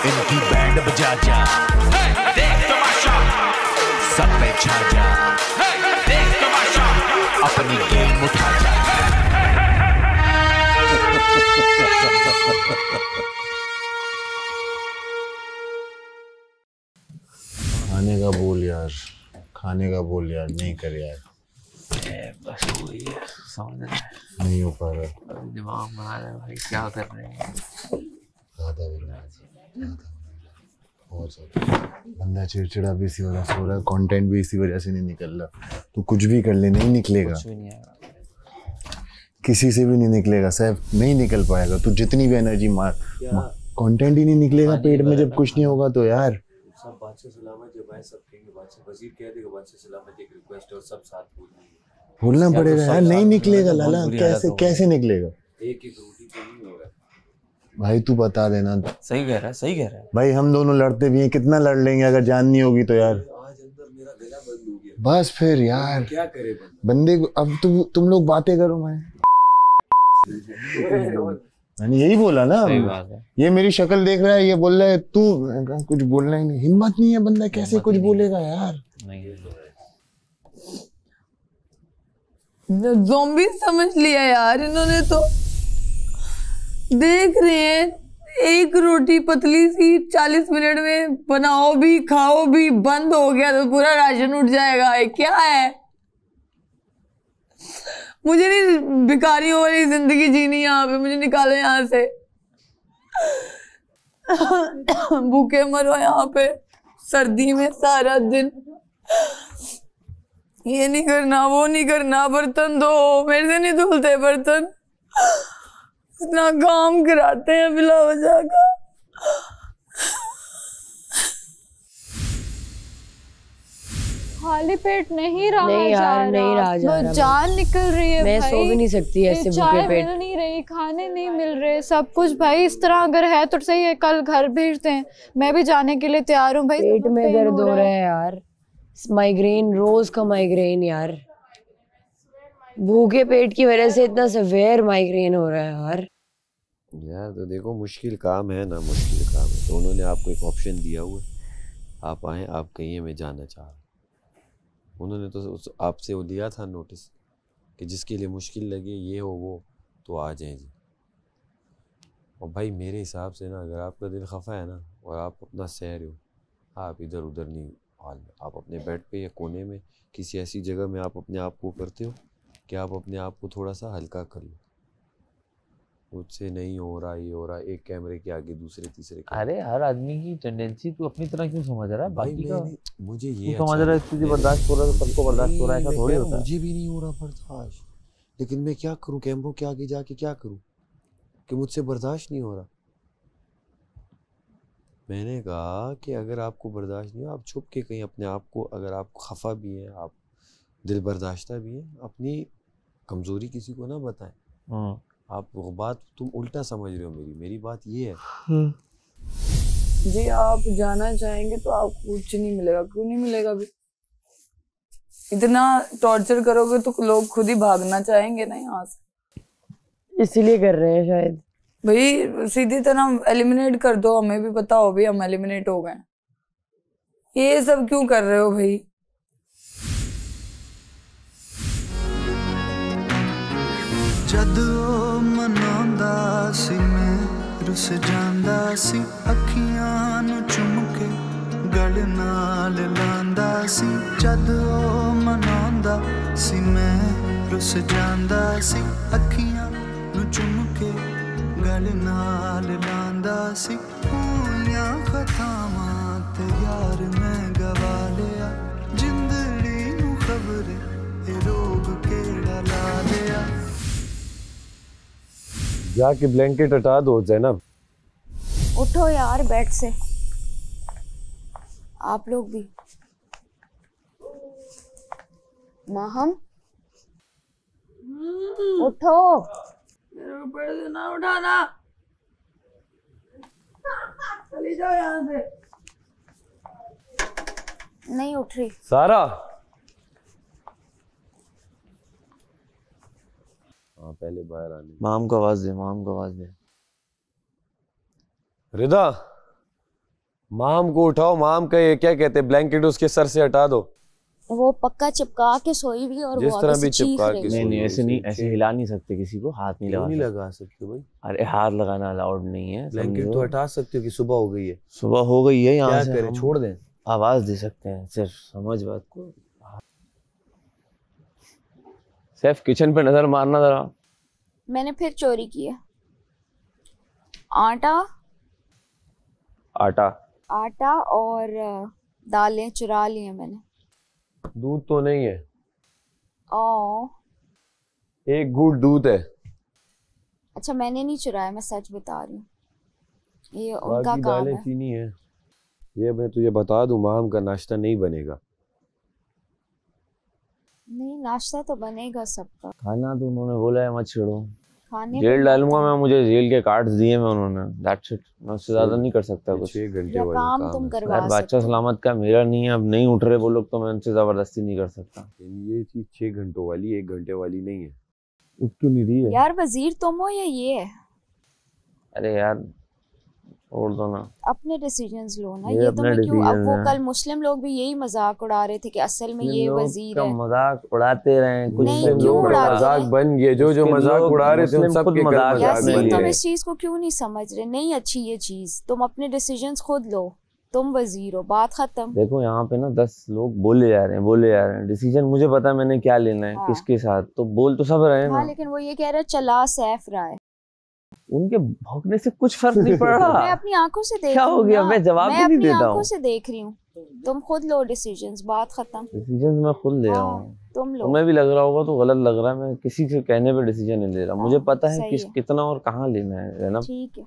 इनकी बैंड बजा जा, देख तमाशा, सब पे छा जा, देख तमाशा, अपनी गेम उठा जा। खाने का बोल यार, खाने का बोल यार, नहीं कर यार। बस वही है, समझ रहे हैं, नहीं हो पा रहा, दिमाग बना रहे हैं भाई, क्या कर रहे हैं। ज़्यादा बहुत ज़्यादा बंदा चिड़चिड़ा भी इसी वजह से हो रहा है, कंटेंट भी इसी वजह से नहीं निकल रहा। तो कुछ भी कर ले नहीं निकलेगा, कुछ भी नहीं आएगा, किसी से भी नहीं निकलेगा, सैफ नहीं निकल पाएगा। तो जितनी भी एनर्जी मार, कंटेंट ही नहीं निकलेगा पेट में जब कुछ नहीं होगा। तो यार सब बादशाह सलामत, जब आए सब कहेंगे बादशाह, वजीर कह देगा बादशाह सलामत, एक रिक्वेस्ट और सब साथ बोलना पड़ेगा यार। नहीं निकलेगा लाला, कैसे निकलेगा। एक रोटी तो नहीं हो रहा भाई तू बता देना। सही कह रहा है, सही कह रहा है भाई, हम दोनों लड़ते भी हैं, कितना लड़ लेंगे अगर जान नहीं होगी तो यार। आज अंदर मेरा गला बंद हो गया, बस फिर यार क्या करे बंदे को। अब तुम लोग बातें करो, मैंने यही बोला ना। सही बात है। ये मेरी शक्ल देख रहा है, ये बोल रहा है तू कुछ बोलना ही नहीं, हिम्मत नहीं है बंदा, कैसे कुछ बोलेगा यार। ज़ॉम्बी समझ लिया यार इन्होंने तो। देख रहे हैं एक रोटी पतली सी 40 मिनट में बनाओ भी खाओ भी, बंद हो गया तो पूरा राशन उठ जाएगा। क्या है, मुझे नहीं भिखारियों वाली जिंदगी जीनी यहाँ पे, मुझे निकालो यहाँ से। भूखे मरो यहाँ पे सर्दी में सारा दिन। ये नहीं करना वो नहीं करना, बर्तन धो, मेरे से नहीं धुलते बर्तन, इतना काम कराते हैं बिला वजह का। खाली पेट नहीं रहा नहीं यार, नहीं रहा जा रहा, जान निकल रही है मैं भाई। सो भी नहीं सकती ऐसे भूखे चाय पेट। मिल नहीं रही, खाने नहीं मिल रहे, सब कुछ भाई इस तरह अगर है तो सही है, कल घर भेजते हैं, मैं भी जाने के लिए तैयार हूँ भाई। पेट में दर्द हो रहा है यार, माइग्रेन, रोज का माइग्रेन यार, भूखे पेट की वजह से इतना सेवेयर माइग्रेन हो रहा है यार। यार तो देखो, मुश्किल काम है ना, मुश्किल काम है, तो उन्होंने आपको एक ऑप्शन दिया हुआ है, आप आए, आप कहिए मैं जाना चाह रहा हूँ। उन्होंने तो आपसे वो दिया था नोटिस कि जिसके लिए मुश्किल लगे ये हो वो तो आ जाए जी। और भाई मेरे हिसाब से ना, अगर आपका दिल खफा है ना और आप अपना सह रहे हो, आप इधर उधर नहीं हाल में, आप अपने बेड पे या कोने में किसी ऐसी जगह में आप अपने आप को करते हो कि आप अपने आप को थोड़ा सा हल्का कर लो। मुझसे नहीं हो रहा, ये हो रहा, एक कैमरे के आगे दूसरे तीसरे के। अरे हर आदमी की टेंडेंसी तू अपनी तरह क्यों समझ रहा है? भाई बाकी का मुझे ये तू समझ रहा है, तुझे बर्दाश्त हो रहा है तो सबको बर्दाश्त हो रहा है, ऐसा थोड़ी होता है। मुझे भी नहीं हो रहा बर्दाश्त, लेकिन मैं क्या करूं, कैमरों के आगे जाके क्या करूं कि मुझसे बर्दाश्त नहीं हो रहा। मैंने कहा कि अगर आपको बर्दाश्त नहीं हो, आप छुप के कहीं अपने आप को, अगर आप खफा भी हैं, आप दिल बर्दाश्ता भी हैं, अपनी कमजोरी किसी को ना बताएं। आप वो बात तुम उल्टा समझ रहे हो, मेरी बात ये है। जी आप जाना चाहेंगे तो आपको कुछ नहीं मिलेगा। क्यों नहीं मिलेगा? भी इतना टॉर्चर करोगे तो लोग खुद ही भागना चाहेंगे ना यहाँ से, इसीलिए कर रहे हैं शायद। भाई सीधी तरह एलिमिनेट कर दो, हमें भी पता हो भी हम एलिमिनेट हो गए। ये सब क्यों कर रहे हो भाई? ਜਦੋਂ ਮਨਾਉਂਦਾ ਸੀ ਮੈਂ ਰੁੱਸ ਜਾਂਦਾ ਸੀ, ਅੱਖੀਆਂ ਨੂੰ ਚੁੰਮ ਕੇ ਗਲ ਨਾਲ ਲਾਂਦਾ ਸੀ। ਜਦੋਂ ਮਨਾਉਂਦਾ ਸੀ ਮੈਂ ਰੁੱਸ ਜਾਂਦਾ ਸੀ, ਅੱਖੀਆਂ ਨੂੰ ਚੁੰਮ ਕੇ ਗਲ ਨਾਲ ਲਾਂਦਾ ਸੀ। ਹੋਈਆਂ ਖਤਾਵਾਂ ਤੇ ਯਾਰ ਮੈਂ ਗਵਾ ਲਿਆ, ਜਿੰਦੜੀ ਨੂੰ ਖਬਰ ਇਹ ਰੋਗ ਕਿਹੜਾ ਲਾ ਲਿਆ। जाके ब्लैंकेट हटा दो जैनब। उठो यार बेड से, आप लोग भी। माहम उठो। मेरे ऊपर से ना उठाना, चली जाओ यहाँ से। नहीं उठ रही सारा, हाँ पहले बाहर आने। माम को आवाज दे, माम को आवाज दे। रिदा माम को उठाओ, माम का ये क्या कहते हैं, ब्लैंकेट उसके सर से हटा दो। वो पक्का चिपका के सोई हुई और जिस वो तरह आगे भी से चीख चिपका रही के है। नहीं ऐसे नहीं, ऐसे हिला नहीं सकते किसी को, हाथ नहीं क्यों नहीं लगा लगा सकते भाई? अरे हाथ लगाना अलाउड नहीं है। ब्लैंकेट समझो। तो हटा सकते हो कि सुबह हो गई है। सुबह हो गई है, यहाँ क्या से करें, हम छोड़ दें? आवाज दे सकते हैं सिर्फ, समझ बात को। सिर्फ किचन पे नजर मारना जरा। मैंने फिर चोरी की है। आटा और दालें चुरा ली हैं मैंने। दूध तो नहीं है? ओ एक घूंट दूध है। अच्छा, मैंने नहीं चुराया, मैं सच बता रही हूँ, ये उनका बाकी काम दालें है। चीनी है। ये मैं तुझे बता दूं, माम का नाश्ता नहीं बनेगा। नहीं, नाश्ता तो बनेगा सबका। खाना तो उन्होंने बोला है मत छेड़ो। खाने जेल पे डालूंगा मत मैं, मुझे जेल के कार्ड्स दिए मैं उन्होंने, दैट्स इट। मैं उससे ज्यादा नहीं कर सकता कुछ। 6 घंटे या वाला काम काम तुम है। करवा यार बादशाह सकते हो। सलामत का मेरा नहीं है, अब नहीं उठ रहे वो लोग तो मैं उनसे जबरदस्ती नहीं कर सकता। ये चीज 6 घंटों वाली 1 घंटे वाली नहीं है। उठ क्यों नहीं रही है? यार वजीर तुम हो या ये है? अरे यार छोड़ दो ना। अपने डिसीजंस लो ना, ये ये अपने तुम्हें क्यों? अब decisions वो हैं। कल मुस्लिम लोग भी यही मजाक उड़ा रहे थे कि असल में ये लोग वजीर का है। मजाक उड़ाते रहे, कुछ नहीं, से क्यों लोग उड़ाते का मजाक हैं? बन गए, जो उसके मजाक लोग उड़ा रहे थे उन मुस्लिम सब खुद के कल मजाक मजाक उड़ाते यासीन, हैं। बन तुम गए। इस चीज को क्यों नहीं समझ रहे? नहीं अच्छी ये चीज, तुम अपने डिसीजंस खुद लो, तुम वजीर हो, बात खत्म। देखो यहाँ पे ना 10 लोग बोले जा रहे हैं डिसीजन मुझे पता है मैंने क्या लेना है, हाँ। किसके साथ, तो बोल तो सब रहे हैं हाँ, ना। लेकिन वो ये कह रहा है चला सैफ रहा है। उनके भौंकने से कुछ फर्क नहीं पड़ मैं रहा। अपनी आंखों से देख क्या रही हो हूँ गया? ना। मैं जवाब मैं भी नहीं अपनी देता आंखों हूँ। से देख रही हूँ, तुम खुद लो डिसीजंस, बात खत्म। डिसीजन मैं खुद ले रहा हाँ, हूँ। तुम लो। तुम्हें भी लग रहा होगा तो गलत लग रहा है, मैं किसी के कहने पे डिसीजन नहीं ले रहा, मुझे हाँ, पता है सही किस है। कितना और कहाँ लेना है ना। ठीक है।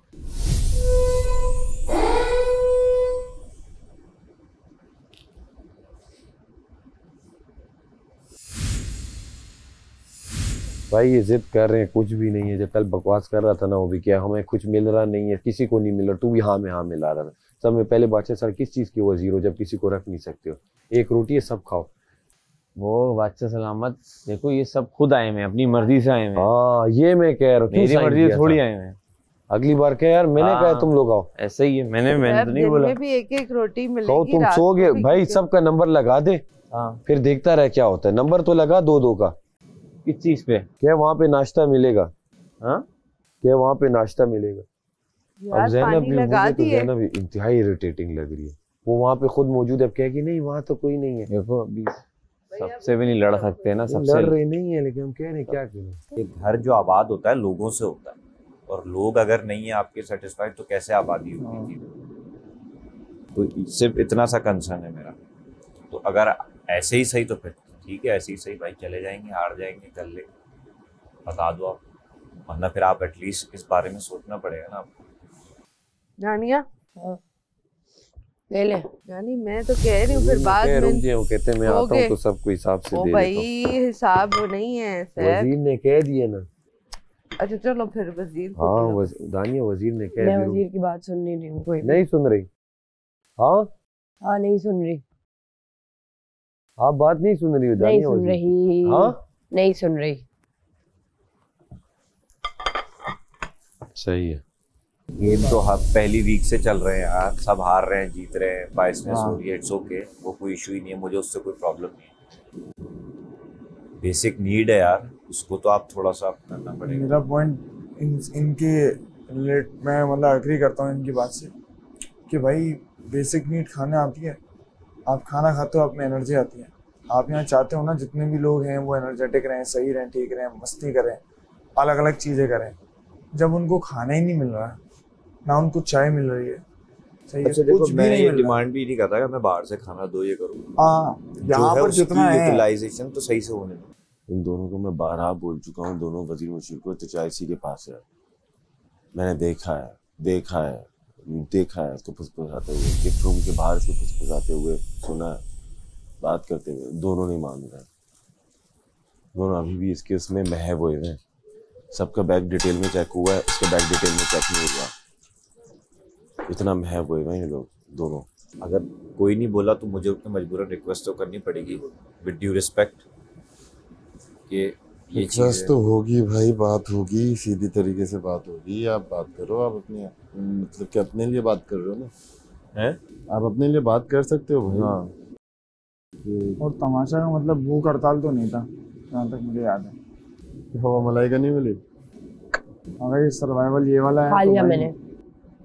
भाई ये जिद कर रहे हैं, कुछ भी नहीं है। जब कल बकवास कर रहा था ना वो भी, क्या हमें कुछ मिल रहा नहीं है, किसी को नहीं मिल रहा, तू भी हाँ में हाँ मिला रहा था सब में। पहले बादशाह सर किस चीज की वजीर हो जब किसी को रख नहीं सकते हो? एक रोटी है, सब खाओ। वो बादशाह सलामत, देखो ये सब खुद आए हैं, अपनी मर्जी से आए हैं। हाँ ये मैं कह रहा हूँ, क्यों मेरी sign मर्जी किया से थोड़ी था? आए हैं। अगली बार क्या यार, मैंने हाँ। कहा तुम लोग आओ। ऐसा ही है, मैंने तो नहीं बोला। भी एक रोटी कहो मिलेगी तुम रात सो को गए भी भाई, क्योंकि- सबका नंबर लगा दे, हाँ फिर देखता रहे क्या होता है। नंबर तो लगा 2-2 का। किस चीज पे? क्या वहाँ पे नाश्ता मिलेगा? हाँ क्या वहाँ पे नाश्ता मिलेगा? अब यार जैनब पानी भी, लगा मुझे तो दिए। जैनब इंतहाई इरिटेटिंग लग रही है। वो वहाँ पे खुद मौजूद है, अब कहेगी नहीं वहाँ तो कोई नहीं है। देखो अभी सबसे भी नहीं लड़ सकते ना, सबसे लड़ रहे नहीं है, लेकिन हम कह रहे हैं क्या करें। एक घर जो आबाद होता है लोगों से होता है, और लोग अगर नहीं है आपके सेटिस्फाइड तो कैसे आबादी होगी? तो सिर्फ इतना सा कंसर्न है मेरा। तो अगर ऐसे ही सही तो फिर ठीक है, ऐसे ही सही भाई, चले जाएंगे, हार जाएंगे, कर ले, बता दो आप, वरना फिर आप एटलीस्ट इस बारे में सोचना पड़ेगा ना आपको। जानिया ले ले। यानी मैं तो कह रही हूँ फिर बाद रुक में। जाए, वो कहते हैं मैं आता हूँ तो सबको हिसाब से ओ दे भाई देता हूँ। हिसाब नहीं है सैफ। वजीर ने कह दिए ना। अच्छा चलो फिर वजीर को हाँ बुलाओ। दानिया वजीर ने कह मैं दिया। वजीर की बात सुन नहीं रही हूँ कोई भी। नहीं सुन रही? हाँ हाँ नहीं सुन रही, आप बात नहीं सुन रही हो नहीं दानिया सुन वजीर की? रही, हाँ नहीं सुन रही। सही है। गेम तो पहली वीक से चल रहे हैं यार, सब हार रहे हैं, जीत रहे हैं, बाइसनेस हो रही है, इट्स ओके, वो कोई इशू ही नहीं है, मुझे उससे कोई प्रॉब्लम नहीं है। बेसिक नीड है यार, उसको तो आप थोड़ा सा करना पड़ेगा। मेरा पॉइंट इनके रिलेट, मैं मतलब एग्री करता हूँ इनकी बात से कि भाई बेसिक नीड खाने आती है, आप खाना खाते हो आप में एनर्जी आती है। आप यहाँ चाहते हो ना जितने भी लोग हैं वो एनर्जेटिक रहें, सही रहें, ठीक रहें, मस्ती करें, अलग अलग चीज़ें करें। जब उनको खाना ही नहीं मिल रहा, ना उनको चाय मिल रही है, सही है, अच्छा देखो, कुछ भी मैं नहीं ये मिल रहा। डिमांड भी नहीं करता कि मैं बाहर से खाना दो ये करूँ, हाँ यहाँ पर जितना है यूटिलाइजेशन तो सही से होने दो। इन दोनों को मैं 12 बोल चुका हूँ, दोनों वजीर मुशीर को, तो चाय इसी के पास है। मैंने देखा है इसको फुसफुसाते हुए, गिफ्ट रूम के बाहर इसको फुसफुसाते हुए सुना है, बात करते हुए। दोनों नहीं मान रहे, दोनों अभी भी इसके उसमें महव हुए हैं। सबका बैग डिटेल में चेक हुआ है, इसका बैग डिटेल में चेक नहीं हुआ। इतना महव हुए हैं ये लोग दोनों। अगर कोई नहीं बोला तो मुझे उनको मजबूरन रिक्वेस्ट तो करनी पड़ेगी विद ड्यू रिस्पेक्ट कि ये रिक्वेस्ट तो होगी भाई, बात होगी, सीधी तरीके से बात होगी। आप बात करो, आप अपने मतलब कि अपने लिए बात कर रहे हो ना, हैं? आप अपने लिए बात कर सकते हो भाई। हाँ। और तमाशा का मतलब भूख हड़ताल तो नहीं था जहाँ तक मुझे याद है। हवा मलाई का नहीं मिली। अगर ये सर्वाइवल ये वाला है खा तो लिया भाई- मैंने।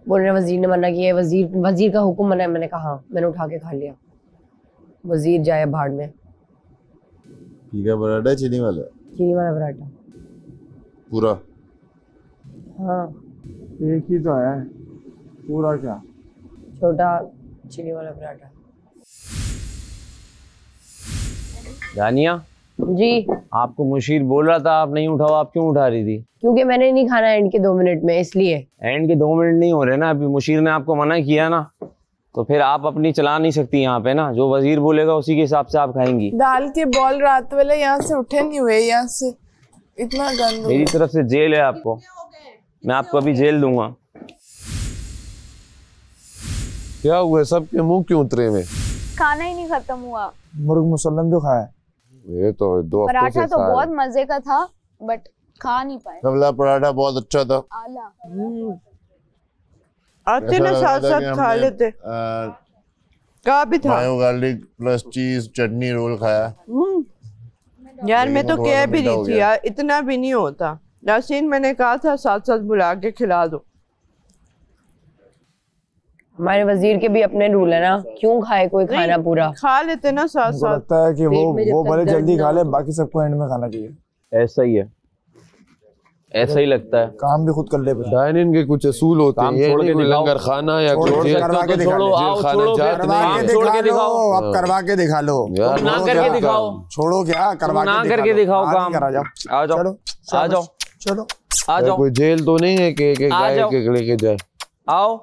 बोल रहे वजीर ने मना किया है, वजीर का हुक्म मना है। मैंने कहा हाँ, मैंने उठा के खा लिया। वजीर जाए भाड़ में। ठीक पराठा चीनी वाला चीनी वाला पराठा पूरा। हाँ, एक ही तो है पूरा क्या? छोटा चीनी वाला पराठा। जानिया जी, आपको मुशीर बोल रहा था आप नहीं उठाओ, आप क्यों उठा रही थी? क्योंकि मैंने नहीं खाना एंड के 2 मिनट में, इसलिए। एंड के 2 मिनट नहीं हो रहे ना, अभी मुशीर ने आपको मना किया ना, तो फिर आप अपनी चला नहीं सकती यहाँ पे ना। जो वजीर बोलेगा उसी के हिसाब से आप खाएंगी। दाल के बॉल रात वाले यहाँ से उठे नहीं हुए, यहाँ से इतना गंद। मेरी तरफ से जेल है आपको, मैं आपको अभी जेल दूंगा। क्या हुआ, सबके मुंह क्यों उतरे में? खाना ही नहीं खत्म हुआ। मुर्ग मुसल्लम जो खाया ये तो 2 हफ्तों पराठा से तो खा बहुत रहे। मजे का था बट खा नहीं पाए। रमला पराठा बहुत अच्छा था। आला। आते ना साथ साथ खा लेते। कहा भी था मायो गार्लिक प्लस चीज चटनी रोल खाया। यार मैं तो लेकिन कह थोड़ा भी मीठा रही हो थी गया। यार, इतना भी नहीं होता। यासीन मैंने कहा था साथ साथ बुला के खिला दो। हमारे वजीर के भी अपने रूल है ना, क्यों खाए कोई खाना पूरा। खा लेते ना साथ मुझको साथ। लगता है कि पेट में जब वो तक भले दर्द जल्दी ना खा ले, हो। बाकी सबको एंड में खाना चाहिए। ऐसा ही है, ऐसा ही लगता है। काम भी खुद कर ले। डाइनिंग के कुछ असूल होते हैं, काम ये छोड़ नहीं के कोई दिखाओ। लंगर खाना या छोड़ कोई के जेल करवा के दिखा छोड़ो, लो। आओ, खाना छोड़ो, जात करवा नहीं के है। छोड़ के दिखा लो, दिखाओ। अब करवा के दिखा लो। यार, ना वो करके क्या दिखाओ। काम? छोड़ो क्या, करवा ना के करके दिखाओ आज ही काम। करा जाओ। आ जाओ, चलो आ जाओ, चलो आ यार, जाओ, कोई जेल तो नहीं है कि एक आ गाय जाओ। के लेके जाए। आओ।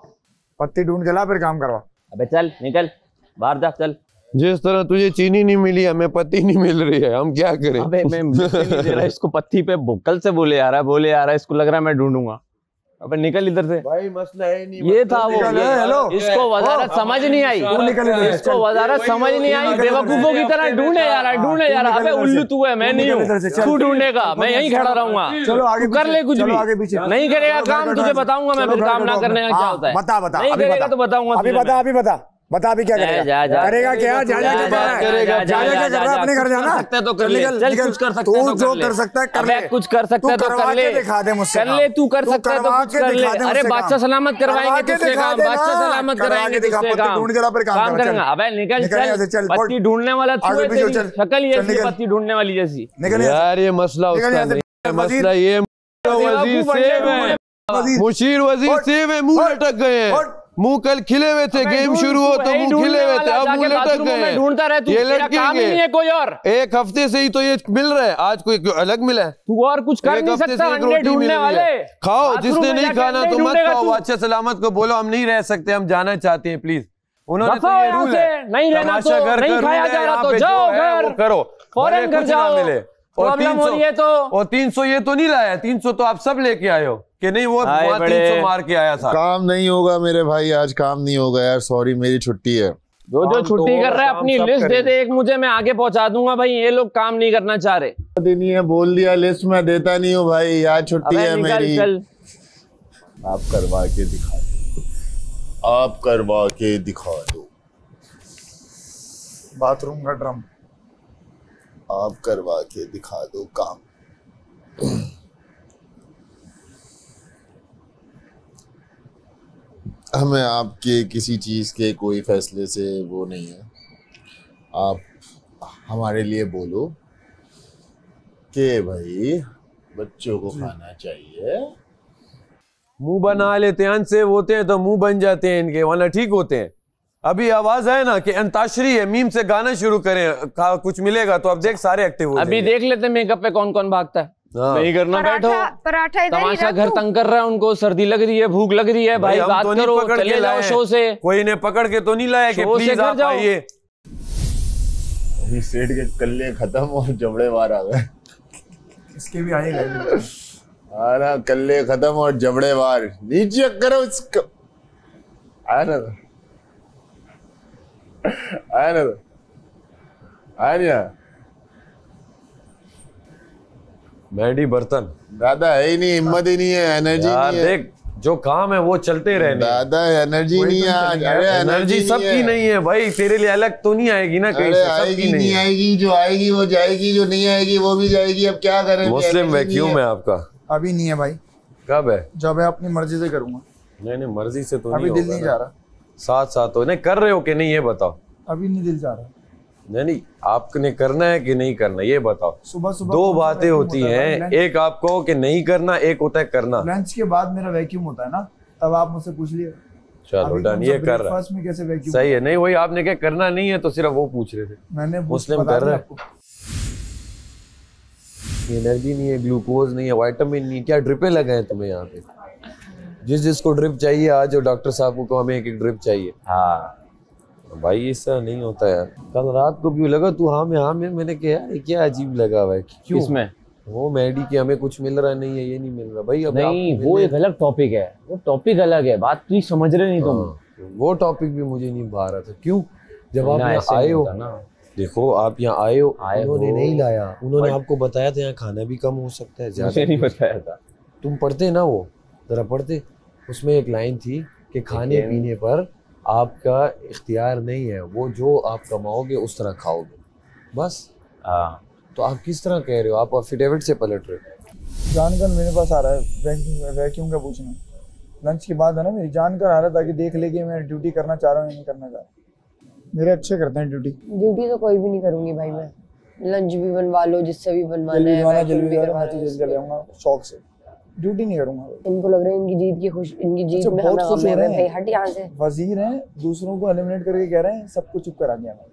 पत्ती ढूंढ के ला, फिर काम करवा। अबे चल निकल बाहर जा, चल। जिस तरह तुझे चीनी नहीं मिली, हमें पत्ती नहीं मिल रही है, हम क्या करें? अबे मैं मिलने नहीं दे रहा इसको पत्ती पे, कल से बोले आ रहा है, बोले आ रहा है, इसको लग रहा है मैं ढूंढूंगा। अबे निकल इधर से। भाई मसला है नहीं, ये था वो, हेलो। इसको वजारत समझ नहीं आई, इसको वजारत समझ नहीं आई। बेवकूफों की तरह ढूंढे जा रहा है, ढूंढे जा रहा है। अबे उल्लू तू है, मैं नहीं हूँ। तू ढूंढेगा, मैं यहीं खड़ा रहूंगा। चलो आगे तू कर ले कुछ भी, नहीं करेगा काम तुझे बताऊंगा मैं, फिर काम ना करने का क्या होता है। बता बता, नहीं अभी करेगा बता, तो बताऊंगा अभी तुझे बता, मैं। अभी बता, बता अभी क्या करेगा? जा, जा, करेगा क्या? जा जा क्या कर रहा है? करेगा, जा जा क्या कर रहा है? अपने घर जाना। सकता है तो कर ले, निकल, चल निकल। कुछ कर सकता तू है तो जो कर ले। कर सकता है कर अबे ले। कुछ कर सकता है तो करवा कर ले, के दिखा दे मुझसे कर काम। ले, तू कर सकता है तो करवा कुछ के कर ले। दिखा दे अरे मुझसे बादशाह काम। सलामत करवाएंगे करवा के तुझसे दिखा काम, दे बादशाह ना। सलामत करवा कराएंगे के दिखा, तुझसे पत्ती काम। ढूंढ के ला, फिर काम काम करो, करेंगे। चल। अबे निकल, निकल यहाँ से, चल। चल, पत्ती फट। ढूंढने वाला तू आगे है, पीछे तेरी चल। शक्ल ही चल, ऐसी है निकल। पत्ती ढूंढने वाली जैसी। निकल यहाँ यार ये मसला निकल उसका यहाँ से, नहीं है, वजीर। मसला ये वजीर सेब है, मुशीर वजीर सेब है, मुंह लटक गए हैं। मुंह कल खिले हुए थे, गेम शुरू हो तो मुंह खिले हुए थे, अब मुंह लटक गए हैं। ढूंढता रहे तू, ये तेरा काम ही नहीं है कोई और। एक हफ्ते से ही तो ये मिल रहा है, आज कोई अलग मिला है? तू और कुछ कर एक नहीं हफ्ते सकता, से एक अंडे रोटी मिल ढूंढने रही है। वाले। खाओ, बाथरूम जिसने में नहीं जाके खाना अंडे तो मत ढूंढेगा खाओ। तू। बादशाह सलामत को बोलो हम नहीं रह सकते, हम जाना चाहते हैं, प्लीज। उन्होंने तो दफा ये यहाँ रूल से, है, नहीं रहना तमाशा तो, घर नहीं का खाया रूल है, जा रहा यहाँ तो पे जाओ जो है घर, वो करो, फौरन भले घर कुछ ना जाओ। मिले। और प्रॉब्लम हो 300 रही है तो, और 300 ये तो नहीं लाया, 300 तो आप सब लेके आए हो कि नहीं? वो आए वहाँ बड़े। 300 मार के आया था। काम नहीं होगा मेरे भाई, आज काम नहीं होगा यार, सॉरी मेरी छुट्टी है। जो जो काम छुट्टी तो कर रहा है काम अपनी सब लिस्ट दे करेंगे। दे एक मुझे, मैं आगे पहुंचा दूंगा भाई। ये लोग काम नहीं करना चाह रहे। दिन ही है, बोल दिया लिस्ट में देता नहीं हूँ भाई, आज छुट्टी अबे है निकल, मेरी। चल। आप करवा के दिखा दो, आप करवा के दिखा दो। बाथरूम का ड्रम आप करवा के दिखा दो काम। हमें आपके किसी चीज़ के कोई फैसले से वो नहीं है। आप हमारे लिए बोलो कि भाई बच्चों को खाना चाहिए। मुंह बना लेते हैं, से होते हैं तो मुंह बन जाते हैं इनके, वरना ठीक होते हैं। अभी आवाज है ना कि अंताक्षरी है, मीम से गाना शुरू करें, कुछ मिलेगा तो अब देख सारे एक्टिव हो अभी जाएंगे। देख लेते मेकअप पे कौन कौन भागता है। हाँ। नहीं करना, बैठो। पराठा इधर ही तमाशा रख घर दूं। तंग कर रहा है उनको, सर्दी लग रही है, भूख लग रही है भाई, हम बात तो नहीं करो, पकड़ के चले जाओ लाए शो से। कोई ने पकड़ के तो नहीं लाया कि शो से प्लीज घर आप जाओ। आइए। अभी सेठ के कल्ले खत्म और जबड़े बार आ गए। इसके भी आएगा। हाँ ना, कल्ले खत्म और जबड़े बार। नीचे करो उसको। आया ना, आया ना, आया नहीं। मैडी बर्तन दादा है ही नहीं, हिम्मत ही नहीं है, एनर्जी यार नहीं है। देख जो काम है वो चलते रहने। दादा एनर्जी नहीं है आज। अरे एनर्जी सबकी नहीं है भाई, तेरे लिए अलग तो नहीं आएगी ना कहीं से, आएगी नहीं आएगी, जो आएगी वो जाएगी, जो नहीं आएगी वो भी जाएगी। अब क्या करें? मुस्लिम वैक्यूम है आपका? अभी नहीं है भाई। कब है? जब है अपनी मर्जी से करूंगा। नहीं मर्जी से तो अभी नहीं दिल नहीं जा रहा। साथ साथ हो नहीं कर रहे हो कि नहीं ये बताओ। अभी नहीं दिल जा रहा। नहीं आपने करना है कि नहीं करना ये बताओ। सुबह सुबह दो बातें होती हैं, एक आप कहो कि नहीं करना, एक होता है करना। लंच के बाद मेरा वैक्यूम होता है ना, तब आप मुझसे पूछ लिए। चलो डन, ये कर रहा है। में कैसे वैक्यूम सही है। नहीं वही आपने क्या करना नहीं है तो सिर्फ वो पूछ रहे थे। मैंने मुस्लिम कर रहे हैं। एनर्जी नहीं है, ग्लूकोज नहीं है, विटामिन नहीं, क्या ड्रिपें लगाए तुम्हें यहाँ पे? जिसको ड्रिप चाहिए आज डॉक्टर साहब को हमें एक ड्रिप चाहिए। हाँ भाई ऐसा नहीं होता यार। कल रात को भी लगा तू हाँ में, मैंने कहा यार क्या अजीब लगा हुआ है। क्यों? किसमें? वो मेडी के हमें कुछ मिल रहा नहीं है, ये नहीं मिल रहा भाई। अब नहीं वो एक अलग टॉपिक है, वो टॉपिक अलग है, बात तुम समझ रहे नहीं तुम। वो टॉपिक भी मुझे नहीं भा रहा था। क्यों? जब आप यहाँ आए हो, देखो आप यहाँ आए हो, उन्होंने नहीं लाया, उन्होंने आपको बताया था यहाँ खाना भी कम हो सकता है। मुझे नहीं बताया था। तुम पढ़ते ना, वो जरा पढ़ते, उसमें एक लाइन थी कि खाने पीने पर आपका इख्तियार नहीं है, वो जो आप कमाओगे उस तरह खाओगे बस। तो आप किस तरह कह रहे हो? आप एफिडेविट से पलट रहे हो। जानकर मेरे पास आ रहा है वैक्यूम का पूछना। लंच के बाद है ना, मेरी जानकर आ रहा था कि देख ले कि मैं ड्यूटी करना चाह रहा हूँ या नहीं करना चाह रहा। मेरे अच्छे करते हैं ड्यूटी। ड्यूटी तो कोई भी नहीं करूंगी भाई मैं। लंच भी बनवा लो, जिससे भी बनवाना है। जल्दी चले जाऊंगा शौक से, ड्यूटी नहीं करूंगा। इनको लग रहा है इनकी जीत की खुश, इनकी जीत में बहुत खुश हो रहे हैं। हट यहाँ से। वजीर हैं, दूसरों को एलिमिनेट करके कह रहे हैं सबको चुप करा दिया मैंने।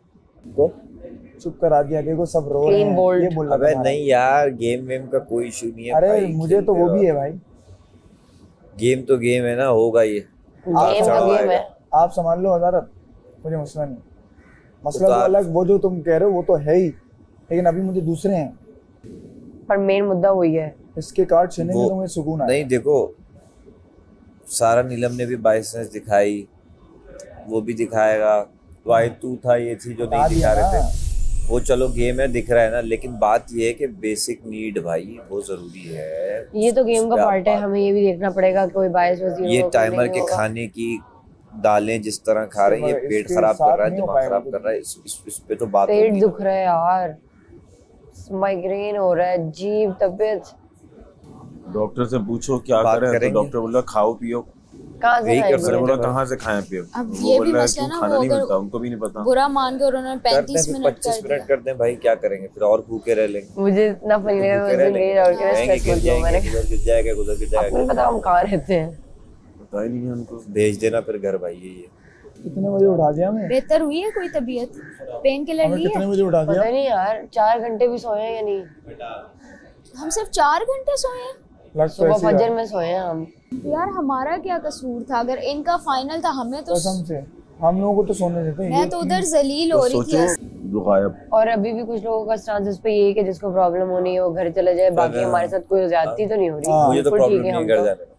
चुप करा दिया, देखो सब रो रहे हैं। ये बोल अबे नहीं यार, गेम वेम का कोई इशू नहीं है। अरे मुझे तो वो भी है भाई। गेम तो गेम है ना, होगा ये। गेम है। आप संभाल लो हज़ारत, मुझे मसला नहीं। मसला तो अलग, वो जो तुम कह रहे हो वो तो है ही, लेकिन अभी मुझे दूसरे हैं। पर मेन मुद्दा वही है, इसके कार्ड छीनने में तुम्हें सुकून आया। नहीं देखो, सारा नीलम ने भी बाइसनेस दिखाई, वो भी दिखाएगा। वाई तू था, ये थी जो नहीं दिखा रहे थे। वो चलो गेम है, दिख रहा है ना, लेकिन बात ये है कि बेसिक नीड भाई वो जरूरी है। ये तो गेम का पार्ट है, हमें ये भी देखना पड़ेगा कोई बायस वजीर। ये टाइमर के खाने की दालें जिस तरह खा रहे हैं, ये पेट खराब कर रहा है, दिमाग खराब कर रहा है। इस पे तो बात पेट दुख रहा है यार, माइग्रेन हो रहा है, अजीब तबीयत। डॉक्टर से पूछो क्या करें, तो डॉक्टर बोला खाओ पियो। कहाँ से खाएं? बोला कहाँ से खाएं पियो? अब ये भी मसला ना, खाना नहीं मिलता, उनको भी नहीं पता। बुरा मान के उन्होंने 35 मिनट कर दें भाई, क्या करेंगे फिर? और भूखे रह लेंगे। मुझे इतना फनी लगा, मुझे नहीं और क्या स्ट्रेस मत लो। मैंने गिर जाएगा, गुजर गिर जाएगा। पता हम कहाँ रहते हैं, पता ही नहीं है उनको। भेज देना फिर घर भाई। ये कितने बजे उठा दिया मैं? बेहतर हुई है कोई तबीयत? पेन किलर ली है? कितने बजे उठा दिया? पता नहीं यार, 4 घंटे भी सोए हैं या नहीं? हम सिर्फ 4 घंटे सोए हैं। सुबह फजर में सोए हैं हम। यार हमारा क्या कसूर था? अगर इनका फाइनल था, हमें तो कसम से हम लोगों को तो सोने देते हैं। मैं तो उधर जलील हो रही थी। और अभी भी कुछ लोगों का स्टांस पे ये है कि जिसको प्रॉब्लम होनी है वो घर चला जाए, बाकी हमारे साथ कोई ज्यादती तो नहीं हो रही। मुझे तो प्रॉब्लम नहीं घर जाने में।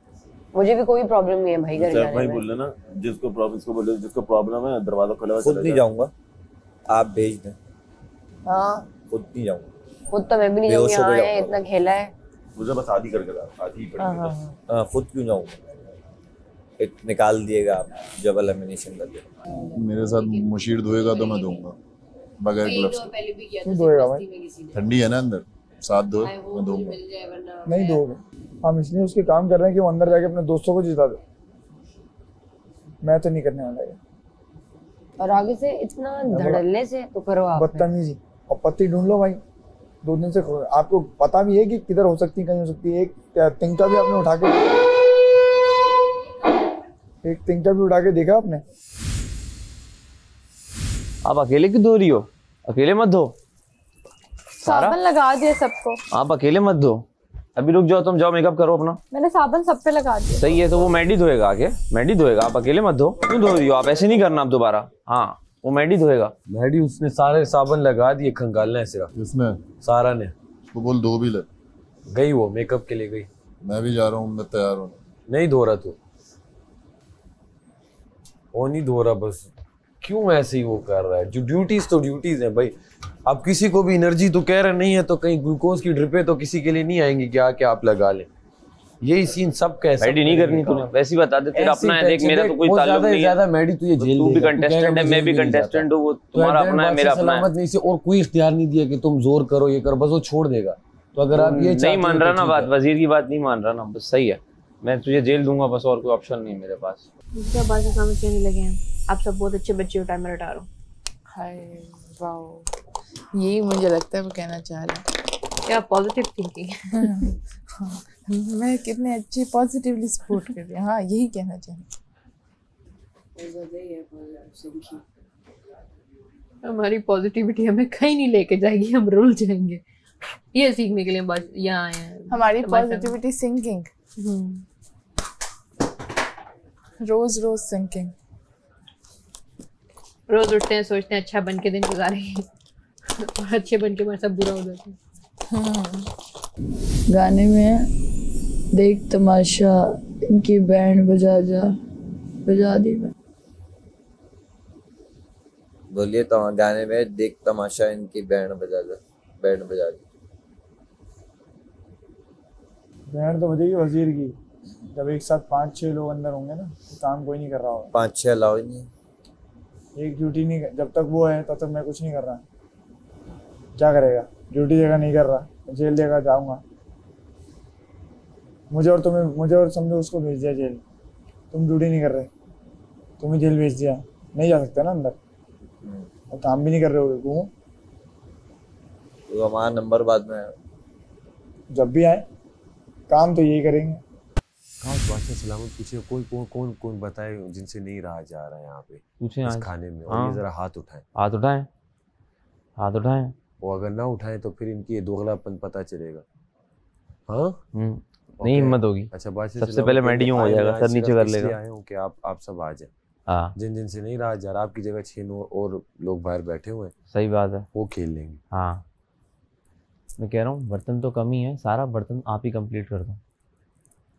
मुझे भी कोई प्रॉब्लम नहीं है भाई घर जाने भाई बोल लेना, जिसको प्रॉब्लम, इसको बोले जिसको प्रॉब्लम है दरवाजा खुला हुआ। खुद नहीं जाऊंगा, आप भेज दें। हाँ खुद नहीं जाऊंगा। खुद तो मैं भी नहीं जाऊंगी, यहाँ है इतना खेला है। मुझे बस आधी करके आधी पड़ेगी। हाँ खुद क्यों जाऊंगा? एक निकाल दिएगा आप जब एलिमिनेशन कर दे। मेरे साथ मुशीर धोएगा तो मैं दूंगा बगैर ग्लव्स के। धोएगा भाई, ठंडी है ना अंदर, साथ धोए मैं दूंगा। नहीं दोगे, हम इसलिए उसके काम कर रहे हैं कि वो अंदर जाके अपने दोस्तों को जिता दे। मैं तो नहीं करने वाला ये। और आगे से इतना धड़ल्ले से तो करो आप। बदतमीजी और पत्ती ढूंढ लो भाई। 2 दिन से आपको पता भी है कि किधर हो सकती है, कहीं हो सकती है। एक तिनका भी आपने उठा के देखा आपने? आप अकेले क्यों धो रही हो? अकेले मत धो। साबुन लगा दिया सबको। आप अकेले मत धो, अभी रुक जाओ, तुम जाओ मेकअप करो अपना। मैंने साबुन सब पे लगा दिया। सही है, तो वो मैडी धोएगा आगे, मैडी धोएगा। आप अकेले मत धो। क्यों धो रही हो आप? ऐसे नहीं करना आप दोबारा। हाँ वो मैडी धोएगा। मैडी उसने सारे साबुन लगा दिए, खंगालने से। किसने? सारा ने। वो बोल दो भी ले। गई वो मेकअप के लिए गई। मैं भी जा रहा हूँ, मैं तैयार हूँ। नहीं धो रहा तू, वो नहीं धो रहा। बस क्यों ऐसे ही वो कर रहा है? जो ड्यूटीज तो ड्यूटीज है भाई। अब किसी को भी एनर्जी तो कह रहे नहीं है, तो कहीं ग्लूकोज की ड्रिपें तो किसी के लिए नहीं आएंगी कि आके आप लगा लें। यही सीन सब कैसे मेडी नहीं करनी तूने, वैसी बता दे, तेरा अपना है, देख मेरा तो कोई ताल्लुक नहीं है। ज्यादा मेडी तुझे जेल, तू भी कंटेस्टेंट है, मैं भी कंटेस्टेंट हूँ, वो तुम्हारा अपना है, मेरा अपना है। नहीं से और कोई इख्तियार नहीं दिया कि तुम जोर करो ये करो, बस वो छोड़ देगा। तो अगर आप ये नहीं मान रहा ना बात, वजीर की बात नहीं मान रहा ना, बस सही है, मैं तुझे जेल दूंगा बस, और कोई ऑप्शन नहीं मेरे पास। क्या बात है, समझ नहीं लगे हैं आप सब, बहुत अच्छे बच्चे हो, टाइम में रिटायर हो। हाय वाओ, यही मुझे लगता है वो कहना चाह रहा है। क्या पॉजिटिव थिंकिंग। मैं कितने अच्छे पॉजिटिवली सपोर्ट कर रही हूँ। हाँ यही कहना चाह रही हूँ। हमारी पॉजिटिविटी हमें कहीं नहीं लेके जाएगी, हम रुल जाएंगे। ये सीखने के लिए बस यहाँ आए हैं। हमारी पॉजिटिविटी सिंकिंग, रोज रोज सिंकिंग। रोज उठते हैं, सोचते हैं अच्छा बन के दिन गुजारेंगे और अच्छे बन के हमारे सब बुरा हो जाता है। गाने में देख तमाशा इनकी बैंड बजा जा, बजा दी मैं। बोलिए तो गाने में देख तमाशा इनकी बैंड बजा जा, बैंड बजा दी। बैंड तो बजेगी वजीर की, जब एक साथ 5-6 लोग अंदर होंगे ना, तो काम कोई नहीं कर रहा होगा। 5-6 अलाउ ही नहीं, एक ड्यूटी नहीं, जब तक वो है तब तक मैं कुछ नहीं कर रहा। क्या करेगा, ड्यूटी देगा नहीं कर रहा, जेल देगा जाऊंगा। मुझे और समझो उसको भेज दिया जेल, तुम ड्यूटी नहीं कर रहे, तुम्हें जेल भेज दिया, नहीं जा सकते ना अंदर, और काम भी नहीं कर रहे हो, घूमो। तो हमारा नंबर बाद में है, जब भी आए काम तो यही करेंगे। बादशाह सलामत पूछे कौन बताए जिनसे नहीं रहा जा रहा है यहाँ पे पूछे इस खाने में, और हाँ। ये जरा हाथ उठाएं, हाथ उठाएं, हाथ उठाएं। वो अगर ना उठाएं तो फिर इनकी ये दोगलापन पता चलेगा। हाँ नहीं हिम्मत होगी। अच्छा बादशाह सबसे पहले मेडियम हो जाएगा, सर नीचे कर लेगा। आए हूँ कि आप सब आ जाए। हाँ जिन से नहीं रहा जा रहा, आपकी जगह 6 और लोग बाहर बैठे हुए हैं। सही बात है, वो खेल लेंगे। हाँ मैं कह रहा हूँ बर्तन तो कम ही है, सारा बर्तन आप ही कंप्लीट कर दो।